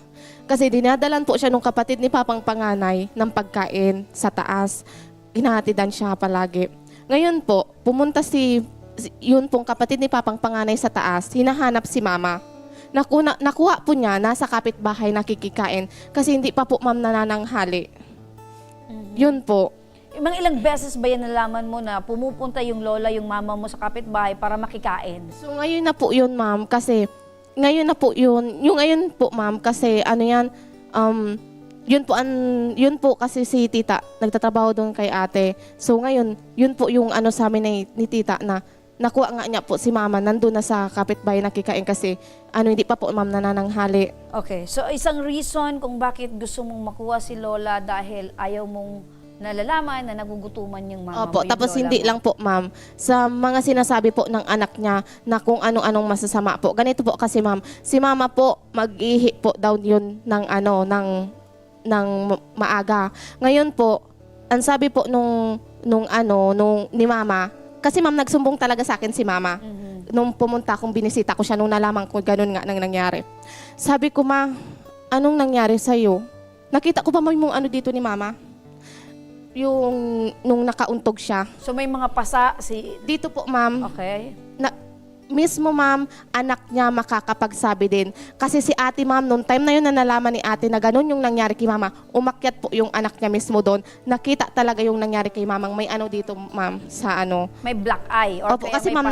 Kasi dinadalan po siya nung kapatid ni Papang panganay ng pagkain sa taas. Hinahatidan siya palagi. Ngayon po, pumunta yun pong kapatid ni Papang panganay sa taas, hinahanap si mama. Nakuha po niya, nasa kapitbahay nakikikain kasi hindi pa po, ma'am, nanananghali. Yun po. Mga ilang beses ba yan nalaman mo na pumupunta yung lola, yung mama mo sa kapitbahay para makikain? So ngayon na po yun, ma'am, kasi ngayon na po yun. Yung ngayon po, ma'am, kasi ano yan, yun po kasi si tita, nagtatrabaho doon kay ate. So ngayon, yun po yung ano sa amin ni tita na nakuha nga niya po si mama, nandun na sa kapitbahay nakikain kasi hindi pa po, ma'am, nanananghali. Okay, so isang reason kung bakit gusto mong makuha si lola dahil ayaw mong nalalaman na nagugutuman yung mama mo, Opo, yung tapos lola hindi mo. lang po, ma'am, sa mga sinasabi po ng anak niya na kung anong masasama po. Ganito po kasi, ma'am, si mama po mag-ihi po daw yun ng maaga. Ngayon po, ang sabi po nung ni mama, kasi, ma'am, nagsumbong talaga sa akin si mama. Nung pumunta akong binisita ko siya, nung nalaman ko ganun nga nang nangyari. Sabi ko, ma, anong nangyari sa'yo? Nakita ko ba mo yung dito ni mama? Yung nung nakauntog siya. So may mga pasa dito po, ma'am. Okay. Mismo, ma'am, anak niya makakapagsabi din. Kasi si ate, ma'am, nung time na yun na nalaman ni ate na ganun yung nangyari kay mama, umakyat po yung anak niya mismo doon. Nakita talaga yung nangyari kay mamang may dito, ma'am, sa May black eye. Or Opo, kaya kasi, may ma'am,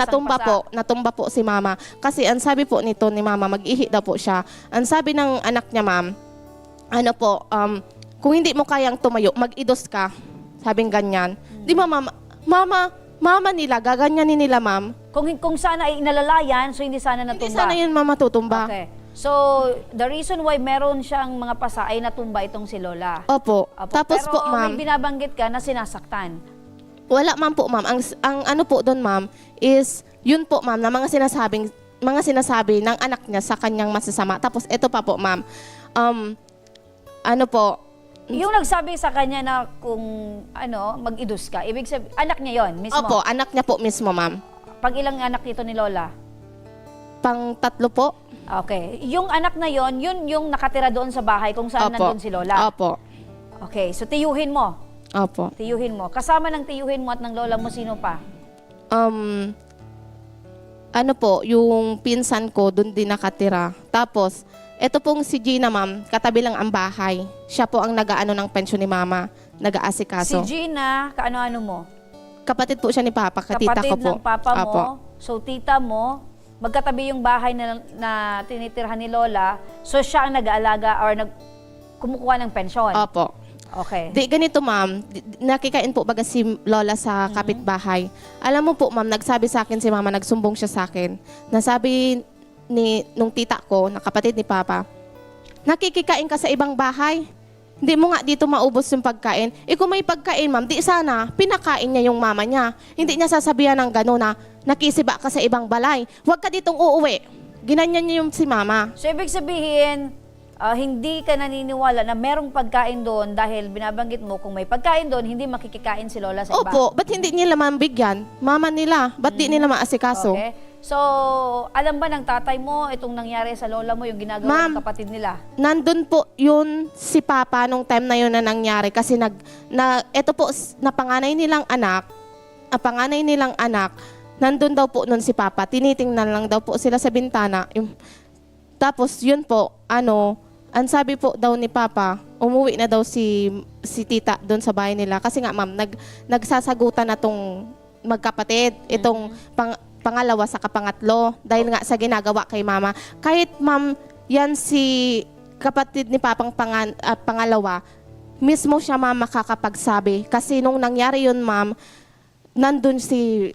natumba po si mama. Kasi ang sabi po nito ni mama, mag-ihi daw po siya. Ang sabi ng anak niya, ma'am, kung hindi mo kayang tumayo, mag-idos ka. Sabing ganyan. Di ba, mama nila, gaganyanin nila, ma'am. Kung sana ay inalalayan, so hindi sana natumba. Hindi sana yun, mama, tutumba. Okay. So, the reason why meron siyang mga pasa ay natumba itong si lola. Opo. Tapos pero po, ma'am, may binabanggit ka na sinasaktan. wala, ma'am, po, ma'am. Ang ano po doon, ma'am, is yun po, ma'am, na mga sinasabi ng anak niya sa kanyang masasama. Tapos ito pa po, ma'am. Yung nagsabi sa kanya na kung mag-idus ka, ibig sabihin, anak niya yon mismo? Opo, anak niya po mismo, ma'am. Pang ilang anak nito ni lola? Pang 3 po. Okay. Yung anak na yon, yun yung nakatira doon sa bahay kung saan nandun si lola? Opo. Okay, so tiyuhin mo? Opo. Tiyuhin mo. Kasama ng tiyuhin mo at ng lola mo, sino pa? Yung pinsan ko, doon din nakatira. Tapos, ito pong si Gina, ma'am, katabi lang ang bahay. Siya po ang nag-aano ng pensyon ni mama, nag-aasikaso. Si Gina, kaano-ano mo? Kapatid po siya ni Papa, katita ko po. Kapatid ng papa mo, Opo. so tita mo, magkatabi yung bahay na tinitirhan ni lola, so siya ang nag-aalaga or kumukuha ng pensyon? Opo. Okay. Di, ganito, ma'am, nakikain po baga si lola sa kapitbahay. Alam mo po, ma'am, nagsabi sa akin si mama, nagsumbong siya sa akin. Nasabi nung tita ko, na kapatid ni Papa, nakikikain ka sa ibang bahay. Hindi mo nga dito maubos yung pagkain. Kung may pagkain, ma'am, di sana pinakain niya yung mama niya. Hindi niya sasabihan ng gano'n na nakisiba ka sa ibang balay. Huwag ka ditong uuwi. Ginanyan niya yung si mama. So ibig sabihin, hindi ka naniniwala na merong pagkain doon dahil binabanggit mo kung may pagkain doon, hindi makikikain si lola sa iba? Opo, ba't hindi nila mabigyan? Mama nila, ba't di nila maasikaso? Okay. So, alam ba ng tatay mo itong nangyari sa lola mo, yung ginagawa ng kapatid nila? Nandun po yun si Papa nung time na yun na nangyari kasi ito po, panganay nilang anak, nandun daw po nun si Papa, tinitingnan lang daw po sila sa bintana. Tapos yun po, ang sabi po daw ni Papa, umuwi na daw si tita doon sa bahay nila. Kasi nga, ma'am, nagsasagutan na tong magkapatid, itong pangalawa sa pangatlo, dahil nga sa ginagawa kay mama. Kahit, ma'am, yan si kapatid ni Papang pangalawa, mismo siya, ma'am, makakapagsabi. Kasi nung nangyari yun, ma'am, nandun si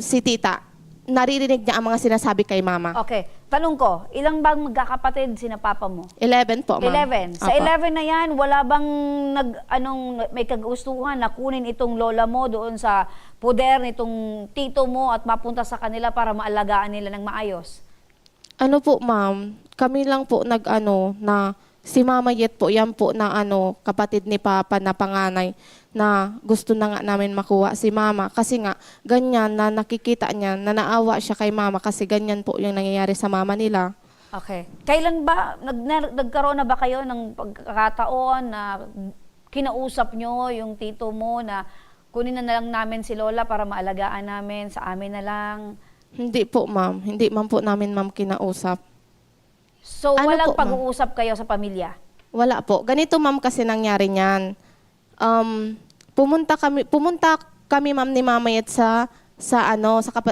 tita. naririnig niya ang mga sinasabi kay mama. Okay. Tanong ko, ilang bang magkakapatid sina papa mo? 11 po, ma'am. 11. Sa Apo. 11 na yan, wala bang may kagustuhan na kunin itong lola mo doon sa poder nitong tito mo at mapunta sa kanila para maalagaan nila ng maayos? Ano po, ma'am? Kami lang po na si Mama Yet po, yan po na kapatid ni Papa na panganay na gusto na nga namin makuha si Mama. Kasi nga, ganyan na nakikita niya, na naawa siya kay Mama kasi ganyan po yung nangyayari sa mama nila. Okay. Kailan ba, nagkaroon na ba kayo ng pagkakataon na kinausap nyo yung tito mo na kunin na lang namin si Lola para maalagaan namin, sa amin na lang? Hindi po, ma'am. Hindi man po namin, ma'am, kinausap. So, walang pag-uusap kayo sa pamilya? Wala po. Ganito, ma'am, kasi nangyari niyan. Pumunta kami, ma'am, ni Mama Yet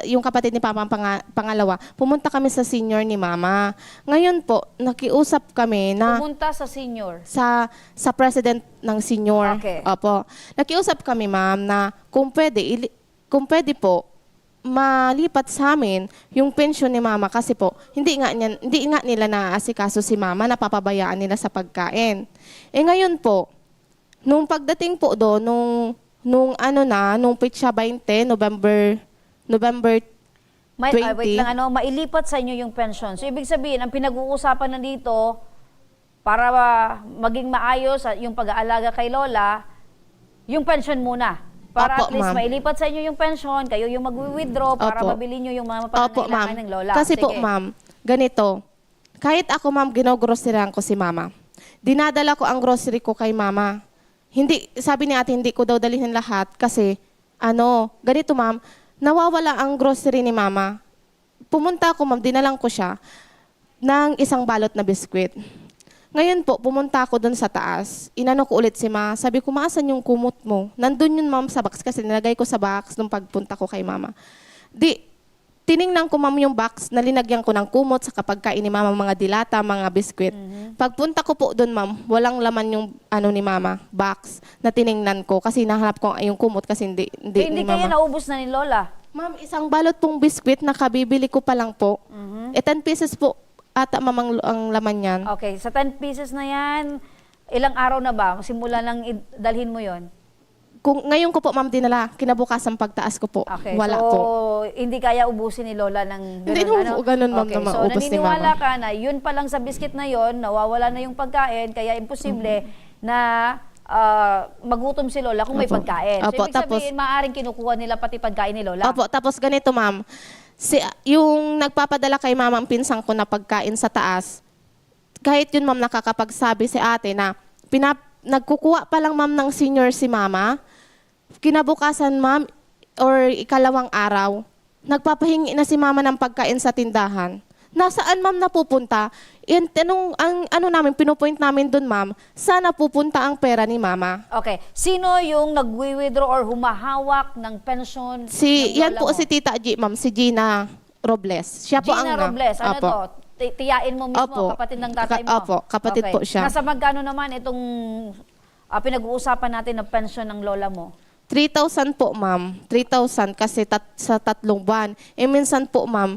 yung kapatid ni Papa ang pangalawa. Pumunta kami sa senior ni Mama. Ngayon po, nakiusap kami na Pumunta sa senior? Sa president ng senior. Okay. Opo. Nakiusap kami, ma'am, na kung pwede po, malipat sa amin yung pensyon ni Mama kasi po hindi nga nila naaasikaso si Mama, napapabayaan nila sa pagkain. Ngayon po, nung pagdating po doon nung petsa 20 November 20. Wait lang, mailipat sa inyo yung pension. So ibig sabihin, ang pinag-uusapan na dito para maging maayos yung pag-aalaga kay Lola, yung pension muna. Para Opo, at least ma'am. mailipat sa inyo yung pension, kayo yung mag-withdraw para Opo. mabili nyo yung mga Opo, pangangailangan ma'am. ng Lola. Kasi po, Sige. ma'am, ganito. Kahit ako, ma'am, ginogroserihan ko si Mama. Dinadala ko ang grocery ko kay Mama. Sabi ni ate, hindi ko daw dalhin lahat kasi, ganito, ma'am, nawawala ang grocery ni Mama. Pumunta ako, ma'am, dinalang ko siya ng isang balot na biskwit. Ngayon po, pumunta ako doon sa taas. Inano ko ulit si Ma. Sabi ko, maasan yung kumot mo? Nandun yun, ma'am, sa box kasi nilagay ko sa box nung pagpunta ko kay Mama. Tiningnan ko, ma'am, yung box na linagyan ko ng kumot sa kapagkain ni Mama, mga dilata, mga biskwit. Pagpunta ko po doon, ma'am, walang laman yung ni Mama, box na tiningnan ko kasi nahanap ko yung kumot kasi hindi ni kaya Mama. naubos na ni Lola? Ma'am, isang balot pong biskwit na kabibili ko pa lang po. 10 pieces po ata, ma'am, ang laman yan. Okay, sa 10 pieces na yan, ilang araw na ba? Simula lang dalhin mo yon? Ngayon ko po, ma'am, dinala. Kinabukasan pagtaas ko po. Okay, Wala so po. hindi kaya ubusin ni Lola ng Hindi po ganun, ma'am, Okay, na so maubos ni naniniwala Mama. ka na yun pa lang sa biscuit na yon, nawawala na yung pagkain, kaya imposible na magutom si Lola kung may Opo. pagkain. So Opo, ibig sabihin, maaaring kinukuha nila pati pagkain ni Lola. Opo, tapos ganito, ma'am. Yung nagpapadala kay Mama, ang pinsang ko na pagkain sa taas, kahit yun, ma'am, nakakapagsabi si ate na nagkukuha pa lang, ma'am, ng senior si Mama, kinabukasan, ma'am, or ikalawang araw, nagpapahingi na si Mama ng pagkain sa tindahan. Nasaan, ma'am, napupunta? Namin, pinupoint namin dun, ma'am, saan napupunta ang pera ni Mama? Okay. Sino yung nagwi-withdraw or humahawak ng pension ng Yan Lola po mo? si Tita G, ma'am, si Gina Robles. Siya po Gina ang Robles, ano Opo. to? Tiyain mo mismo, Opo. kapatid ng tatay mo? Opo, kapatid po siya. Nasa magkano naman itong pinag-uusapan natin ng pension ng Lola mo? 3,000 po, ma'am. 3,000 kasi sa 3 buwan. Minsan po, ma'am,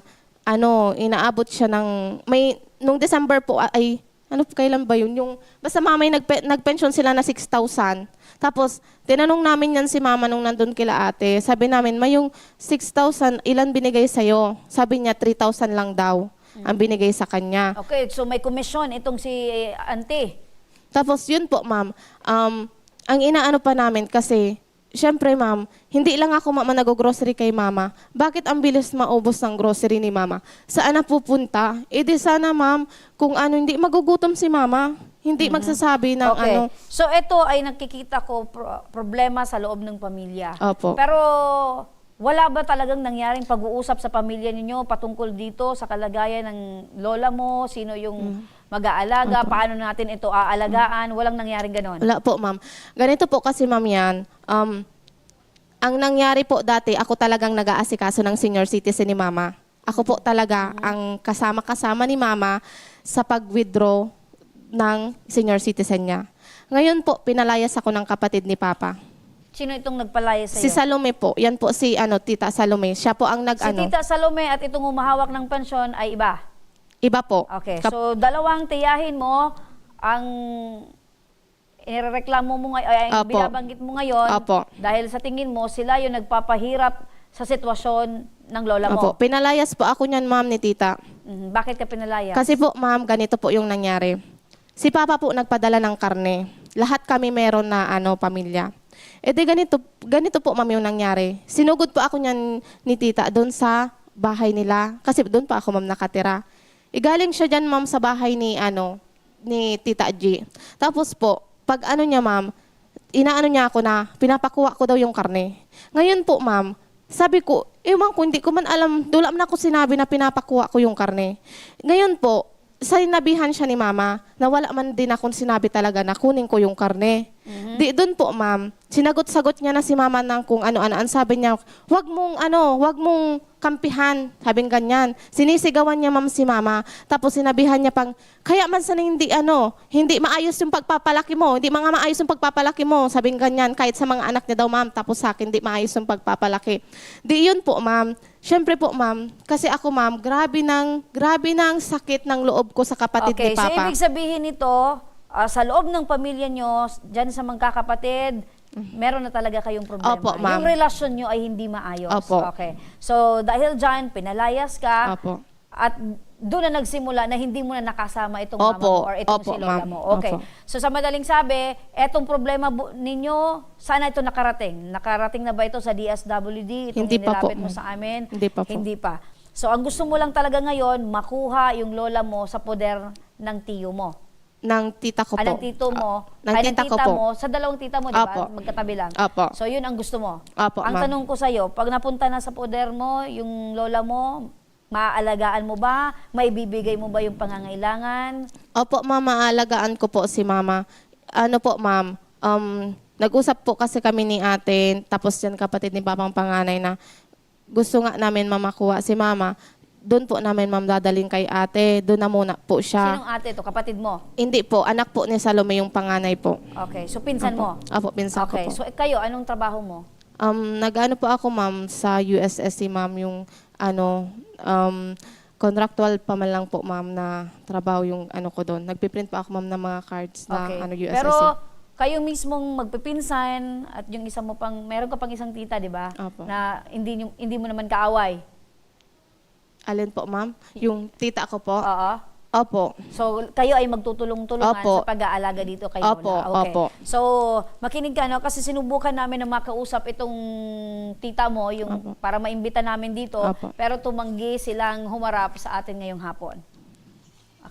inaabot siya nung December po, kailan ba yun? Basta mamay nagpension sila na 6,000. Tapos, tinanong namin yan si Mama nung nandun kila ate. Sabi namin, yung 6,000, ilan binigay sa'yo? Sabi niya, 3,000 lang daw ang binigay sa kanya. Okay, so may komisyon itong si auntie. Tapos yun po, ma'am, ang inaano pa namin kasi, syempre, ma'am, hindi lang ako, ma'am, nag-grocery kay Mama. Bakit ang bilis maubos ng grocery ni Mama? Saan na pupunta? Di sana, ma'am, kung hindi magugutom si Mama. Hindi magsasabi ng Okay. So ito ay nakikita ko problema sa loob ng pamilya. Opo. Pero wala ba talagang nangyaring pag-uusap sa pamilya ninyo patungkol dito sa kalagayan ng lola mo? Sino yung mag-aalaga? Paano natin ito aalagaan? Walang nangyaring ganon? Wala po, ma'am. Ganito po kasi, ma'am, yan. Ang nangyari po dati, ako talagang nag-aasikaso ng senior citizen ni Mama. Ako po talaga ang kasama-kasama ni Mama sa pag-withdraw ng senior citizen niya. Ngayon po, pinalayas ako ng kapatid ni Papa. Sino itong nagpalaya sa'yo? Si Salome po. Yan po si Tita Salome. Siya po ang Si Tita Salome at itong humahawak ng pensyon ay iba? Iba po. Okay, so dalawang tiyahin mo ang irereklamo mo ngayon, ay Opo. binabanggit mo ngayon Opo. dahil sa tingin mo sila yung nagpapahirap sa sitwasyon ng lola mo. Opo. Pinalayas po ako niyan, ma'am, ni Tita. Bakit ka pinalaya? Kasi po, ma'am, ganito po yung nangyari. Si Papa po nagpadala ng karne. Lahat kami meron na pamilya. E di ganito po, ma'am, yung nangyari. Sinugod po ako niyan ni Tita doon sa bahay nila. Kasi doon pa ako, ma'am, nakatira. Igaling siya dyan, ma'am, sa bahay ni Tita G. Tapos po, pag niya, ma'am, inaano niya ako na pinapakuha ko daw yung karne. Ngayon po, ma'am, sabi ko, ewan ko, hindi ko man alam, dulam na ako sinabi na pinapakuha ko yung karne. Ngayon po, sinabihan siya ni Mama na wala man din akong sinabi talaga na kunin ko yung karne. Di doon po, ma'am, sinagot-sagot niya na si Mama ng kung ano-ano. Ang sabi niya, wag mong kampihan, sabing ganyan. Sinisigawan niya, ma'am, si Mama. Tapos sinabihan niya pang, kaya man sana hindi maayos yung pagpapalaki mo. Hindi mga maayos yung pagpapalaki mo, sabing ganyan. Kahit sa mga anak niya daw, ma'am, tapos sa akin, hindi maayos yung pagpapalaki. Di yun po, ma'am. Siyempre po, ma'am, kasi ako, ma'am, grabe nang sakit ng loob ko sa kapatid ni Papa. So ibig sabihin nito, sa loob ng pamilya nyo, dyan sa magkakapatid, meron na talaga kayong problema. Opo, ma'am. Yung relasyon nyo ay hindi maayos. Opo. Okay. So dahil dyan, pinalayas ka, Opo. at doon na nagsimula na hindi mo na nakasama itong mama Opo. mo or itong Opo, si lola ma'am. mo. Okay. Opo. So sa madaling sabi, etong problema ninyo, sana ito nakarating? Nakarating na ba ito sa DSWD? Itong Hindi pa po, inilapit mo ma'am. sa amin? Hindi pa po. Hindi pa. So ang gusto mo lang talaga ngayon, makuha yung lola mo sa poder ng tiyo mo. Ng tita ko po. Ng tito mo, Ng ay ng tita ko tita po. mo, sa dalawang tita mo, di ba? Opo. Magkatabi lang. Opo. So yun ang gusto mo. Opo, Ang ma'am. tanong ko sa'yo, pag napunta na sa poder mo, yung lola mo, maaalagaan mo ba? Maibibigay mo ba yung pangangailangan? Opo, ma'am, maalagaan ko po si Mama. Ano po, ma'am, nag-usap po kasi kami ni ate, tapos yan kapatid ni Papang panganay na gusto nga namin mamakuha si Mama. Doon po namin, ma'am, dadalhin kay ate. Doon na muna po siya. Sinong ate to? Kapatid mo? Hindi po, anak po ni Salome yung panganay po. Okay, so pinsan mo? Opo, pinsan Okay, ko po. so kayo, anong trabaho mo? Nag-ano po ako, ma'am, sa USSC, ma'am, yung contractual pa man lang po, ma'am, na trabaho yung ko doon. Nagpiprint pa ako, ma'am, ng mga cards na USSC. Pero kayo mismong magpipinsan at yung isa mo pang, meron ka pang isang tita, di ba? Opo. Na hindi mo naman kaaway. Alin po, ma'am? Yung tita ko po? Oo. Opo. So, kayo ay magtutulong-tulungan Opo. sa pag-aalaga dito kay Opo, Lola. Okay. opo. So, makinig ka, no? Kasi sinubukan namin na makausap itong tita mo, yung para maimbita namin dito, Opo. pero tumanggi silang humarap sa atin ngayong hapon.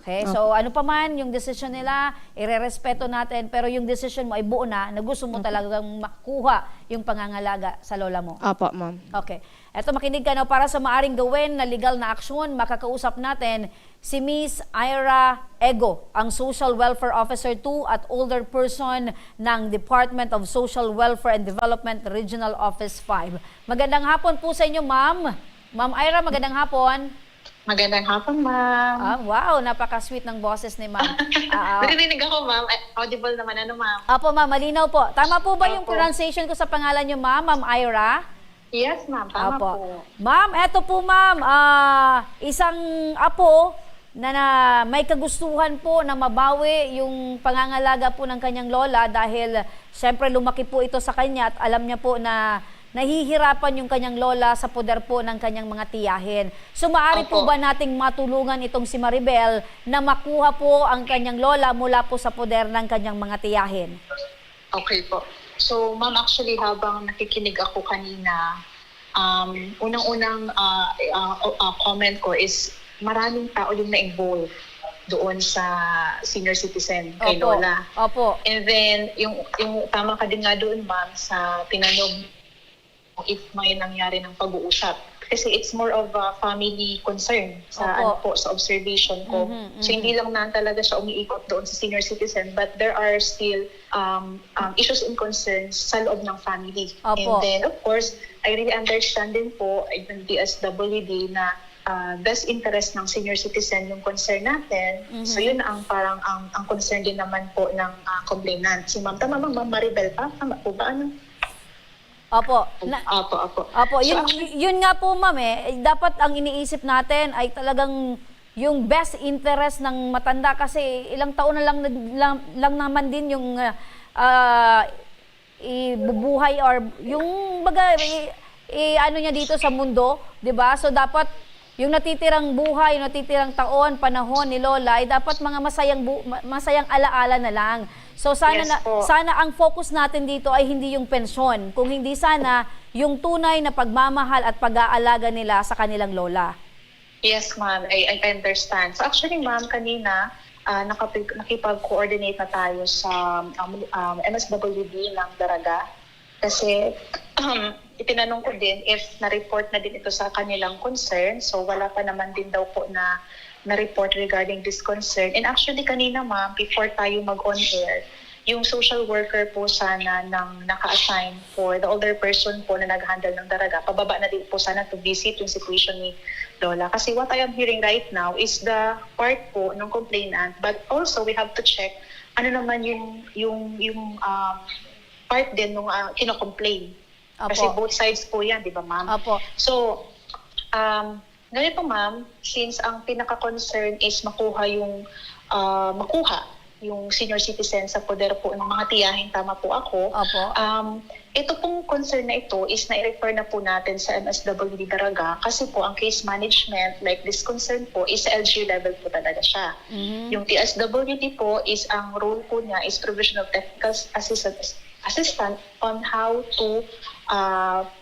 Okay? So, ano pa man, yung decision nila, irerespeto natin, pero yung decision mo ay buo na gusto mo talagang makuha yung pangangalaga sa lola mo. Opo, ma'am. Okay. Eto, makinig ka, no? Para sa maaring gawin na legal na aksyon, makakausap natin si Miss Ira Ego, ang Social Welfare Officer 2 at Older Person ng Department of Social Welfare and Development Regional Office 5. Magandang hapon po sa inyo, ma'am. Ma'am Ira, magandang hapon. Magandang hapon, ma'am. Wow, napaka-sweet ng boses ni ma'am. Narinig ako, ma'am. Audible naman, ma'am? Apo, ma'am, malinaw po. Tama po ba yung pronunciation ko sa pangalan niyo, ma'am? Ma'am Ira? Yes, ma'am. Tama Apo. po. Ma'am, eto po, ma'am. Isang apo na may kagustuhan po na mabawi yung pangangalaga po ng kanyang lola dahil siyempre lumaki po ito sa kanya at alam niya po na nahihirapan yung kanyang lola sa poder po ng kanyang mga tiyahin. So maaari po ba nating matulungan itong si Maribel na makuha po ang kanyang lola mula po sa poder ng kanyang mga tiyahin? Okay po. So, ma'am, actually, habang nakikinig ako kanina, unang-unang comment ko is maraming tao yung na-involve doon sa senior citizen kay Opo. Lola. Opo. And then, yung tama ka din nga doon, ma'am, sa tinanong if may nangyari ng pag-uusap. Kasi it's more of a family concern sa sa observation ko. So hindi lang na talaga siya umiikot doon sa senior citizen, but there are still issues and concerns sa loob ng family. Opo. And then of course, I really understand din po ng DSWD na best interest ng senior citizen yung concern natin. So yun ang parang ang concern din naman po ng complainant. Si Ma'am, tama Ma'am Maribel pa? Tama po ba? Opo. Opo. Yun nga po, ma'am, dapat ang iniisip natin ay talagang yung best interest ng matanda kasi ilang taon na lang naman din yung ibubuhay or yung baga ano niya dito sa mundo, 'di ba? So dapat yung natitirang buhay, yung natitirang taon, panahon ni Lola ay dapat mga masayang alaala na lang. So sana sana ang focus natin dito ay hindi yung pensyon, kung hindi sana yung tunay na pagmamahal at pag-aalaga nila sa kanilang lola. Yes, ma'am. I understand. So actually, ma'am, kanina nakipag-coordinate na tayo sa MSWD ng Daraga kasi itinanong ko din if na-report na din ito sa kanilang concern. So wala pa naman din daw po na-report regarding this concern. And actually kanina, ma'am, before tayo mag-on-air, yung social worker po sana nang naka-assign for the older person po na nag-handle ng Daraga, pababa na din po sana to visit yung situation ni Lola. Kasi what I am hearing right now is the part po ng complainant, but also we have to check ano naman yung part din nung kino-complain. Kasi both sides po yan, di ba, ma'am? Opo. So, ganito, ma'am, since ang pinaka-concern is makuha yung senior citizen sa poder po ng mga tiyahin, tama po ako. Opo. Ito pong concern na ito is na-refer na po natin sa MSWD Daraga kasi po ang case management, like this concern po, is LG level po talaga siya. Yung TSWD po is ang role po niya is provision of technical assistant on how to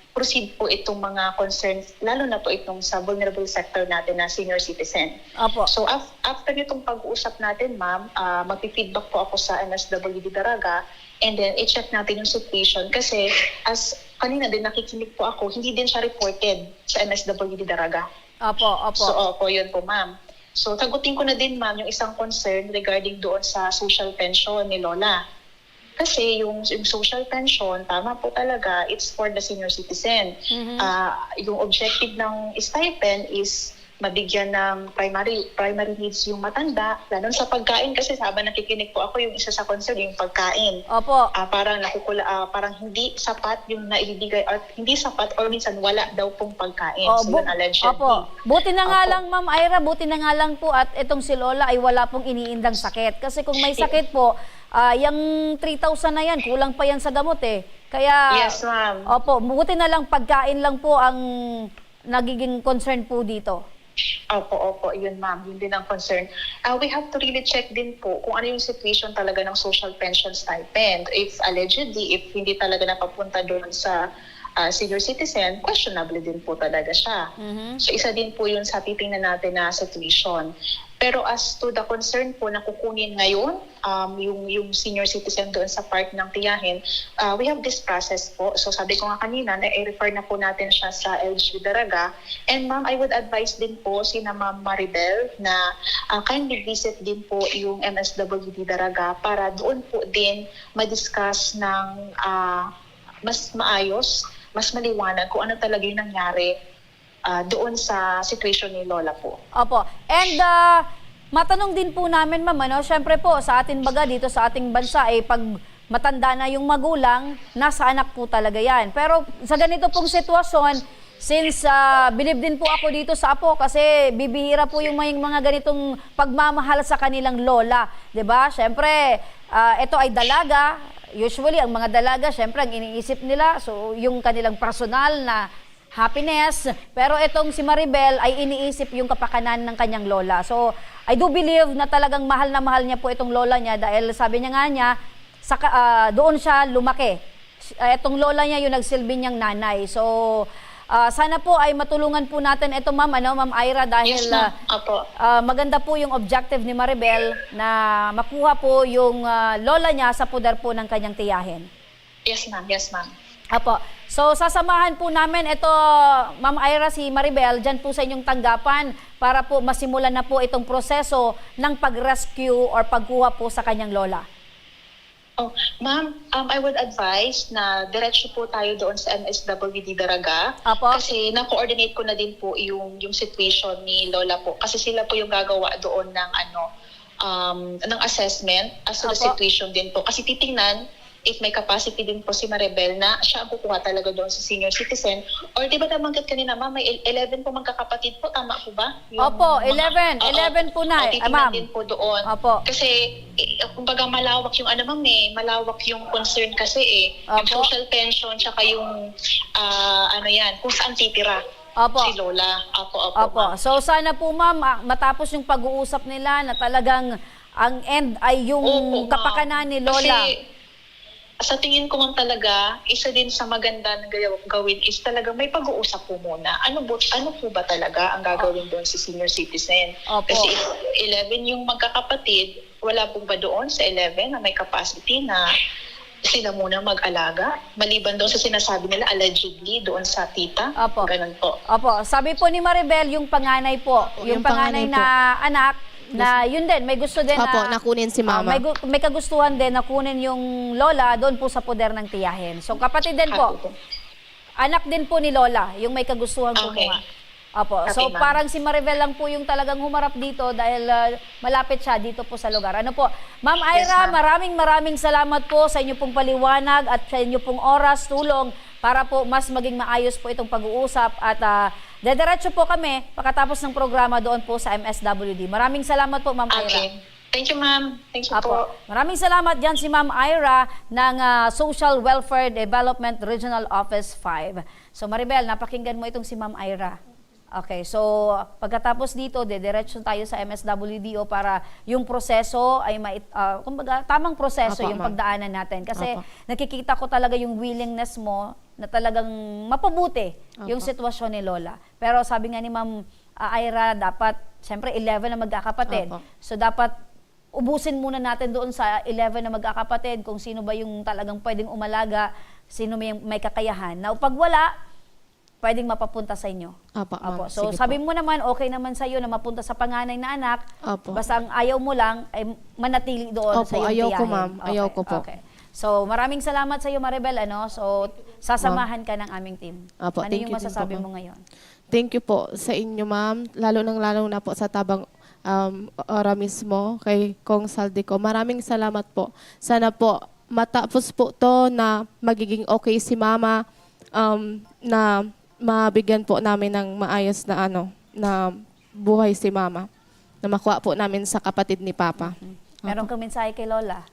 proceed po itong mga concerns, lalo na po itong sa vulnerable sector natin na senior citizen. Opo. So after nitong pag-uusap natin, ma'am, mag-feedback po ako sa MSWD Daraga and then i-check natin yung situation kasi as kanina din nakikinig po ako, hindi din siya reported sa MSWD Daraga. Opo. So opo, yun po, ma'am. So sagutin ko na din, ma'am, yung isang concern regarding doon sa social pension ni Lola. Kasi yung social pension, tama po talaga, it's for the senior citizen. Yung objective ng stipend is mabigyan ng primary needs yung matanda, lalo sa pagkain kasi habang nakikinig po ako, yung isa sa concern yung pagkain. Opo. Parang hindi sapat yung naibigay or hindi sapat or minsan wala daw pong pagkain. So yun allegedly. Opo. Buti na nga lang, Ma'am Ira, buti na nga lang po at itong si Lola ay wala pong iniindang sakit. Kasi kung may sakit po, yung 3,000 na yan, kulang pa yan sa gamot eh. Kaya, yes, ma'am. Opo, buti na lang pagkain lang po ang nagiging concern po dito. Opo, yun, ma'am. Yun din ang concern. We have to really check din po kung ano yung situation talaga ng social pension stipend. If allegedly, if hindi talaga napapunta doon sa senior citizen, questionable din po talaga siya. So isa din po yun sa titingnan natin na situation. Pero as to the concern po na kukunin ngayon, yung senior citizen doon sa part ng tiyahin, we have this process po. So sabi ko nga kanina, na-refer na po natin siya sa LG Daraga. And ma'am, I would advise din po sina Ma'am Maribel na kindly visit din po yung MSWD Daraga para doon po din ma-discuss ng mas maayos, mas maliwanag kung ano talaga yung nangyari doon sa situation ni Lola po. Opo. And matanong din po namin, ma'am, syempre po sa atin baga dito sa ating bansa pag matanda na yung magulang, nasa anak po talaga yan. Pero sa ganito pong sitwasyon, since believe din po ako dito sa apo kasi bibihira po yung mga ganitong pagmamahal sa kanilang lola. 'Di ba? Syempre, ito ay dalaga. Usually, ang mga dalaga, syempre, ang iniisip nila, so yung kanilang personal na happiness. Pero itong si Maribel ay iniisip yung kapakanan ng kanyang lola. So, I do believe na talagang mahal na mahal niya po itong lola niya dahil sabi niya nga niya, doon siya lumaki. Itong lola niya yung nagsilbi niyang nanay. So, sana po ay matulungan po natin ito, ma'am, Ma'am Ira, dahil yes, Apo. Maganda po yung objective ni Maribel na makuha po yung lola niya sa poder po ng kanyang tiyahin. Yes, ma'am. Yes, ma'am. Apo. So, sasamahan po namin ito, Ma'am Ira, si Maribel, dyan po sa inyong tanggapan para po masimulan na po itong proseso ng pag-rescue or pagkuha po sa kanyang lola. Oh, ma'am, I would advise na diretso po tayo doon sa MSWD Daraga. Apo. Kasi na-coordinate ko na din po yung situation ni Lola po. Kasi sila po yung gagawa doon ng ng assessment as to the situation din po. Kasi titingnan if may capacity din po si Maribel na siya ang kukuha talaga doon sa senior citizen. Or di ba nabanggit kanina, ma'am, may 11 po magkakapatid po, tama po ba? Opo, 11 po na, ma'am. Din po doon. Opo. Kasi, kumbaga malawak yung malawak yung concern kasi yung Opo. social pension, tsaka yung, kung saan titira. Opo. Si Lola. Opo. Opo. So sana po ma'am, matapos yung pag-uusap nila na talagang ang end ay yung Opo, ma'am. kapakanan ni Lola. Kasi, sa tingin ko ma'am talaga, isa din sa maganda na gawin is talaga may pag-uusap po muna. Ano po ba talaga ang gagawin doon sa senior citizen? Opo. Kasi if 11 yung magkakapatid, wala po ba doon sa 11 na may capacity na sila muna mag-alaga? Maliban doon sa sinasabi nila allegedly doon sa tita? Opo. Ganun po. Opo. Sabi po ni Maribel, yung panganay po, yung panganay na anak, na yun din, may gusto din Opo, na nakunin si mama. may kagustuhan din na kunin yung lola doon po sa poder ng tiyahin. So kapatid din po. Anak din po ni Lola, yung may kagustuhan kumuha. Opo. Okay, So ma'am. parang si Maribel lang po yung talagang humarap dito dahil malapit siya dito po sa lugar. Ano po? Ma'am Ira, maraming salamat po sa inyo pong paliwanag at sa inyo pong oras, tulong para po mas maging maayos po itong pag-uusap at dediretso po kami pagkatapos ng programa doon po sa MSWD. Maraming salamat po, Ma'am Ira. Thank you, ma'am. Thank you Apo. po. Maraming salamat dyan si Ma'am Ira ng Social Welfare Development Regional Office 5. So Maribel, napakinggan mo itong si Ma'am Ira. Okay, so pagkatapos dito, dediretso tayo sa MSWDO para yung proseso ay kumbaga, tamang proseso yung pagdaanan natin. Kasi nakikita ko talaga yung willingness mo na talagang mapabuti yung sitwasyon ni Lola. Pero sabi nga ni Ma'am Ira, dapat, siyempre 11 na magkakapatid. So dapat ubusin muna natin doon sa 11 na magkakapatid kung sino ba yung talagang pwedeng umalaga, sino may kakayahan. Na pag wala, pwedeng mapapunta sa inyo. Opo. So Sige sabi po. mo naman, okay naman sa iyo na mapunta sa panganay na anak. Opo. Basta ang ayaw mo lang ay manatili doon sa Opo, iyong ayaw ko, tiyahin. ma'am. Ayaw ko po. Okay. So maraming salamat sa iyo, Maribel. So sasamahan ka ng aming team. Opo, Ano thank yung you din masasabi po, mo ma'am. ngayon? Thank you po sa inyo, ma'am. Lalo na po sa tabang ora mismo kay Kong Saldico. Maraming salamat po. Sana po matapos po to na magiging okay si mama, na mabigyan po namin ng maayos na na buhay si mama. Na makuha po namin sa kapatid ni Papa. Meron kang mensahe kay Lola?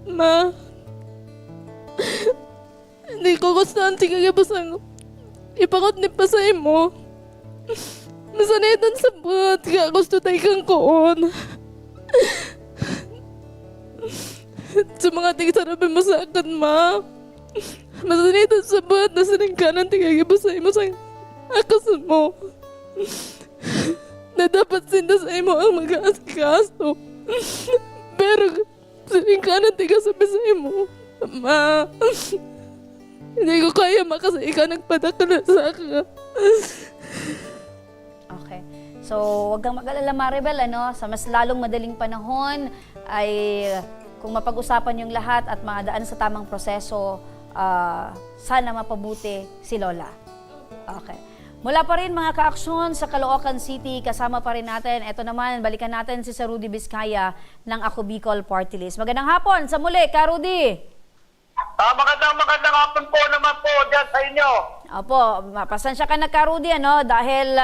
Ma, hindi ko gusto ang tigagabasang ipakot ni pasay mo. Masanitan sa buhat ka gusto tayo kang koon. Sa mga tigsarapin mo sa akin, ma. Masanitan sa buhat na siningkanan tigagabasay mo sa akas mo. Na dapat sinda sa imo ang mag-aasikaso. Pero siningkanan tigasabi sa imo. Ma, hindi ko kaya makasa ikaw nagpadakala sa akin. Okay. So, wag kang mag-alala, Maribel, sa mas lalong madaling panahon ay kung mapag-usapan yung lahat at maadaan sa tamang proseso, sana mapabuti si Lola. Okay. Mula pa rin mga kaaksyon sa Caloocan City, kasama pa rin natin. Ito naman, balikan natin si Sir Rudy Vizcaya ng Ako Bicol Party List. Magandang hapon sa muli, Ka Rudy. Magandang hapon po naman po dyan sa inyo. Opo, pasensya ka na, Ka Rudy, dahil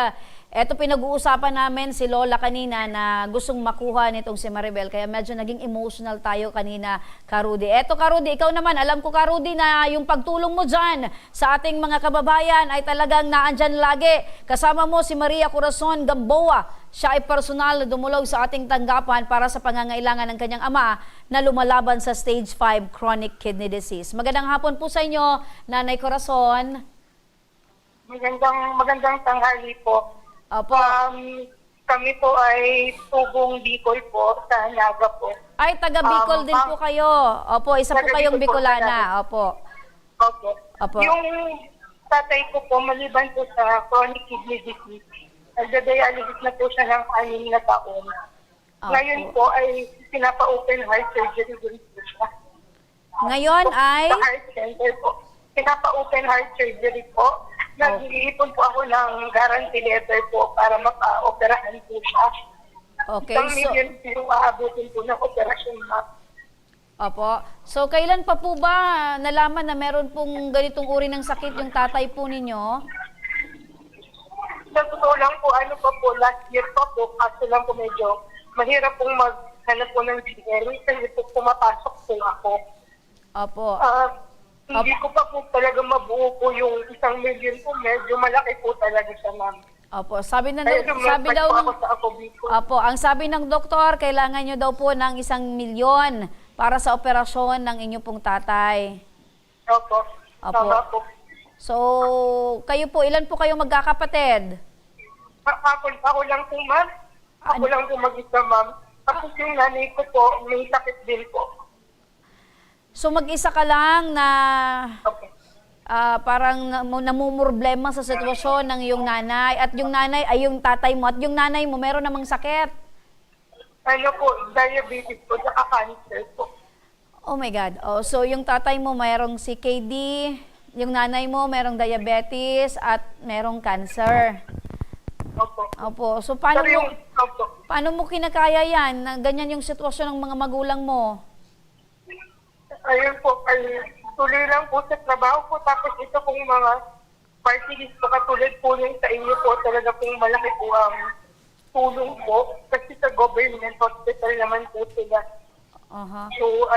eto pinag-uusapan namin si Lola kanina na gustong makuha nitong si Maribel, kaya medyo naging emotional tayo kanina, Ka Rudy. Eto, Ka Rudy, ikaw naman, alam ko, Ka Rudy, na yung pagtulong mo dyan sa ating mga kababayan ay talagang naandyan lagi. Kasama mo si Maria Corazon Gamboa. Siya ay personal na dumulog sa ating tanggapan para sa pangangailangan ng kanyang ama na lumalaban sa stage 5 chronic kidney disease. Magandang hapon po sa inyo, Nanay Corazon. Magandang tanghali po. Opo. Kami po ay tubong Bicol po, sa Naga po. Ay, taga Bicol din po kayo. Opo, isa po kayong Bicolana. Opo. Opo. Yung tatay ko po, maliban po sa chronic kidney disease, nagda-dialysis na po siya ng 6 na taon. Ngayon po ay pinapa-open heart surgery din po siya. Ngayon ay? Sa heart center po. Pinapa-open heart surgery po. Nag-iipon po ako ng guarantee letter po para maka-operahan po siya. Okay, Isang million po yung aabutin po ng operasyon na. Opo. So, kailan pa po ba nalaman na meron pong ganitong uri ng sakit yung tatay po ninyo? Sa totoo lang po, ano pa po, last year pa po, kaso lang po medyo mahirap pong maghanap po ng GL kasi po pumapasok po ako. Opo. Hindi ko pa po talaga mabuo po yung 1 million po. Medyo malaki po talaga siya, ma'am. Opo, sabi daw Opo, ang sabi ng doktor, kailangan nyo daw po ng 1 milyon para sa operasyon ng inyong pong tatay. Opo. Tama po. So, kayo po, ilan po kayo magkakapatid? Ako lang po, ma'am. Ako lang po mag-isa, ma'am. Tapos yung nanay ko po, may sakit din po. So, mag-isa ka lang na parang namumroblema sa sitwasyon ng iyong nanay at yung nanay ay yung tatay mo at yung nanay mo meron namang sakit. Ano po, diabetes po, saka cancer po. Oh my God. Oh, so yung tatay mo mayroong CKD, yung nanay mo mayroong diabetes at mayroong cancer. Opo. Opo. So paano mo kinakaya yan na ganyan yung sitwasyon ng mga magulang mo? Ayun po, tuloy lang po sa trabaho po. Tapos ito pong mga party list po, katulad po yung sa inyo po, talaga pong malaki po ang tulong po. Kasi sa government hospital naman po sila. So,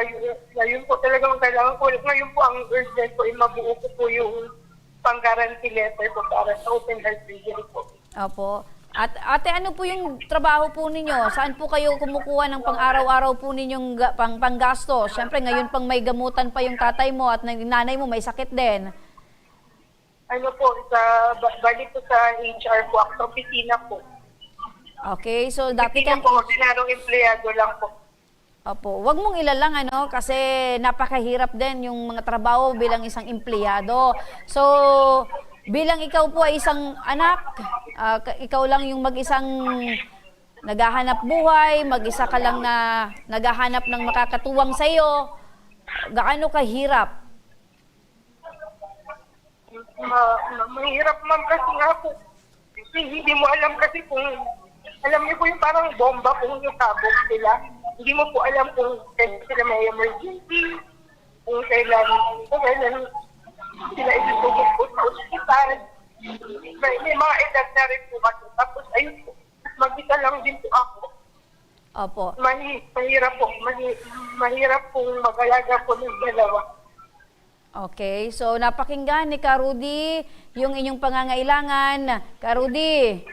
ayun po talagang kailangan po. Ngayon po ang urgent po, mabuo ko po yung pang-guarantee letter po para sa open heart surgery po. Opo. At ate, ano po yung trabaho po ninyo? Saan po kayo kumukuha ng pang-araw-araw po ninyong panggasto? Siyempre, ngayon pang may gamutan pa yung tatay mo at nanay mo may sakit din. Ano po, balik po sa HR po, ang opisina po. Okay, so dati kang... po, ordinarong empleyado lang po. Opo, wag mong ilalang kasi napakahirap din yung mga trabaho bilang isang empleyado. So, bilang ikaw po ay isang anak, ikaw lang yung mag-isang naghahanap buhay, mag-isa ka lang na naghahanap ng makakatuwang sa iyo, gaano kahirap? Mahirap, ma'am, kasi nga po, hindi mo alam kasi kung, alam niyo po yung parang bomba kung nasabog sila. Hindi mo po alam kung kailan sila may emergency, kung kailan sila itutugod po sa ospital. May mga edad na rin po kasi. Tapos ayun po, mag-isa lang din po ako. Opo. Mahirap po. Mahirap pong mag-alaga po ng dalawa. Okay, so napakinggan ni Ka Rudy yung inyong pangangailangan. Ka Rudy.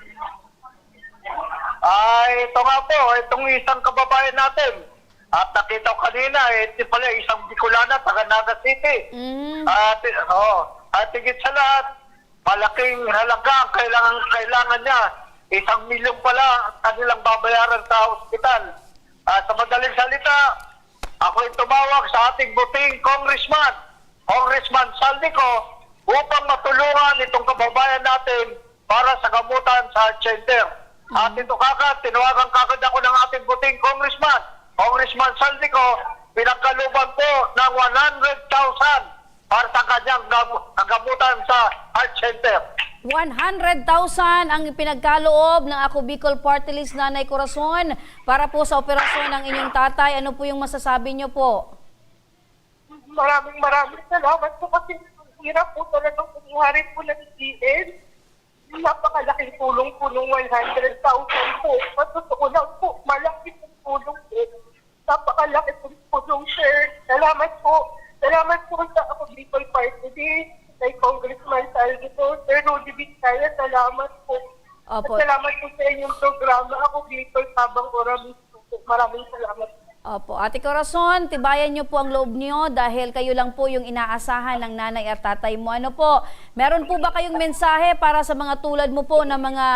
Ito nga po, itong isang kababayan natin. At nakita ko kanina, ito pala isang Bicolana, taga Naga City. At higit sa lahat, malaking halaga ang kailangan niya. 1 milyon pala kanilang babayaran sa ospital. Sa madaling salita, ako'y tumawag sa ating buting Congressman Saldico, upang matulungan itong kababayan natin para sa gamutan sa heart center. At ito tinawagan kagad ako ng ating buting Congressman Saldico, pinagkaluban po ng 100,000 para sa kanyang gamutan sa heart center. 100,000 ang pinagkaloob ng Ako Bicol Party List Nanay Corazon para po sa operasyon ng inyong tatay. Ano po yung masasabi niyo po? Maraming salamat po kasi hirap po talagang kumuha rin po ng CN. Napakalaking tulong po ng 100,000 po. Matotoo lang po, malaki pong tulong po. Napakalaki pong tulong, sir. Salamat po. Salamat po sa Ako Bicol Party List, kay Congressman Saldico, Sir Rudy Vizcaya, salamat po. Opo. At salamat po sa inyong programa, Ako Bicol, Tabang Oramis. Maraming salamat po. Opo. Ate Corazon, tibayan niyo po ang loob niyo dahil kayo lang po yung inaasahan ng nanay at tatay mo. Ano po, meron po ba kayong mensahe para sa mga tulad mo po na mga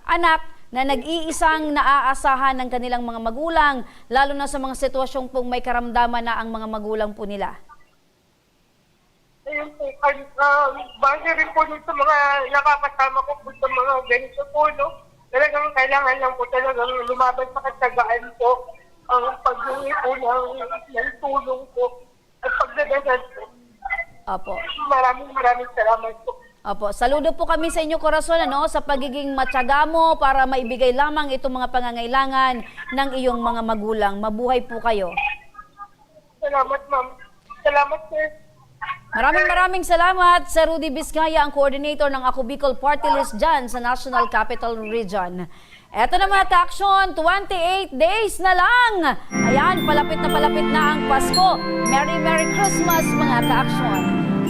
anak na nag-iisang naaasahan ng kanilang mga magulang, lalo na sa mga sitwasyong pong may karamdaman na ang mga magulang po nila? Ayun po, base rin po sa mga nakakasama ko po sa mga ganito po, no? Talagang kailangan lang po talagang lumaban sa katsagaan po ang paghingi po ng tulong po. At pag magdadasal po. Opo. Maraming salamat po. Opo, saludo po kami sa inyo, Corazon, sa pagiging matyaga mo para maibigay lamang itong mga pangangailangan ng iyong mga magulang. Mabuhay po kayo. Salamat, ma'am. Salamat, sir. Maraming salamat sa Rudy Vizcaya, ang coordinator ng Ako Bicol Party List dyan sa National Capital Region. Eto na mga ka-aksyon, 28 days na lang. Ayan, palapit na ang Pasko. Merry Christmas mga ka-aksyon.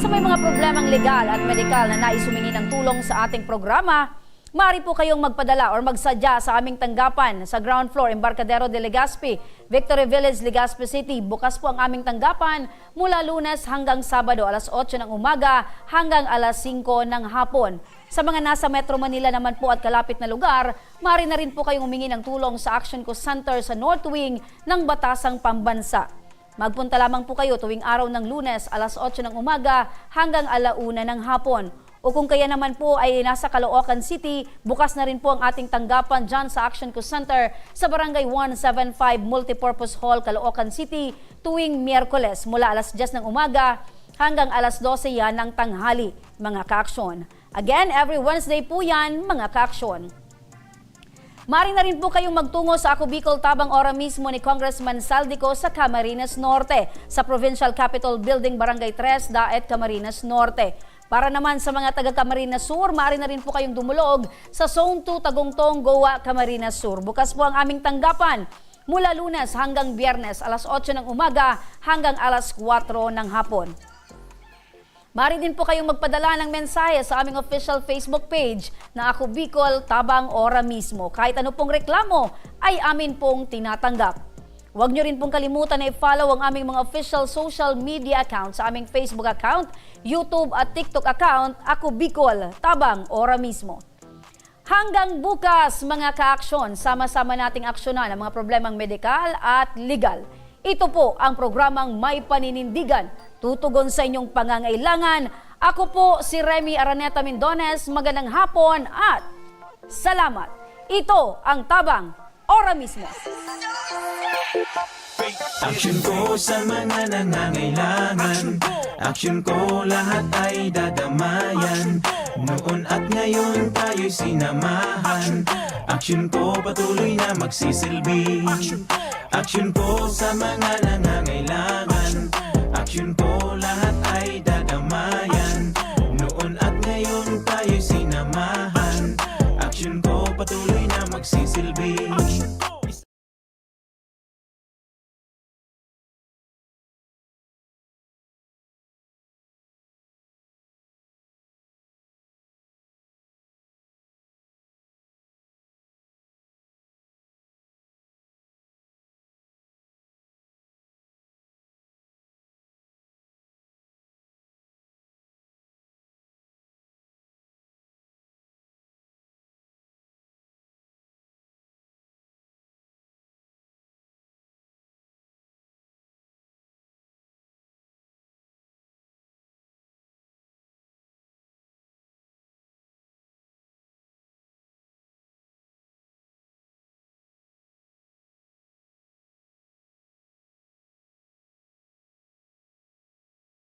Sa may mga problemang legal at medikal na nais humingi ng tulong sa ating programa, maaari po kayong magpadala or magsadya sa aming tanggapan sa ground floor, Embarcadero de Legazpi, Victory Village, Legazpi City. Bukas po ang aming tanggapan mula Lunes hanggang Sabado, alas 8 ng umaga hanggang alas 5 ng hapon. Sa mga nasa Metro Manila naman po at kalapit na lugar, maaari na rin po kayong humingi ng tulong sa Action Co Center sa North Wing ng Batasang Pambansa. Magpunta lamang po kayo tuwing araw ng Lunes, alas 8 ng umaga hanggang alauna ng hapon. O kung kaya naman po ay nasa Caloocan City, bukas na rin po ang ating tanggapan dyan sa Action Co Center sa Barangay 175 Multipurpose Hall, Caloocan City, tuwing Miyerkules mula alas 10 ng umaga hanggang alas 12 yan ng tanghali, mga ka-aksyon. Again, every Wednesday po yan, mga ka-aksyon. Maaari na rin po kayong magtungo sa Ako Bicol Tabang Ora mismo ni Congressman Saldico sa Camarines Norte, sa Provincial Capitol Building, Barangay 3, Daet, Camarines Norte. Para naman sa mga taga Camarines Sur, maaari na rin po kayong dumulog sa Zone 2 Tagungtong, Goa, Camarines Sur. Bukas po ang aming tanggapan mula Lunes hanggang Biyernes, alas 8 ng umaga hanggang alas 4 ng hapon. Maaari din po kayong magpadala ng mensahe sa aming official Facebook page na Ako Bicol Tabang Ora mismo. Kahit ano pong reklamo ay amin pong tinatanggap. Huwag nyo rin pong kalimutan na i-follow ang aming mga official social media account sa aming Facebook account, YouTube at TikTok account, Ako Bicol Tabang Ora mismo. Hanggang bukas mga ka-aksyon, sama-sama nating aksyonan ang mga problemang medikal at legal. Ito po ang programang May Paninindigan, tutugon sa inyong pangangailangan. Ako po si Remy Araneta Mindones, magandang hapon at salamat. Ito ang Tabang Ora mismo. Action ko sa mga nangangailangan. Action ko lahat ay dadamayan. Noon at ngayon tayo'y sinamahan. Action ko patuloy na magsisilbi. Action ko sa mga nangangailangan. Action ko lahat ay dadamayan. Noon at ngayon tayo'y sinamahan. Action ko patuloy na magsisilbi.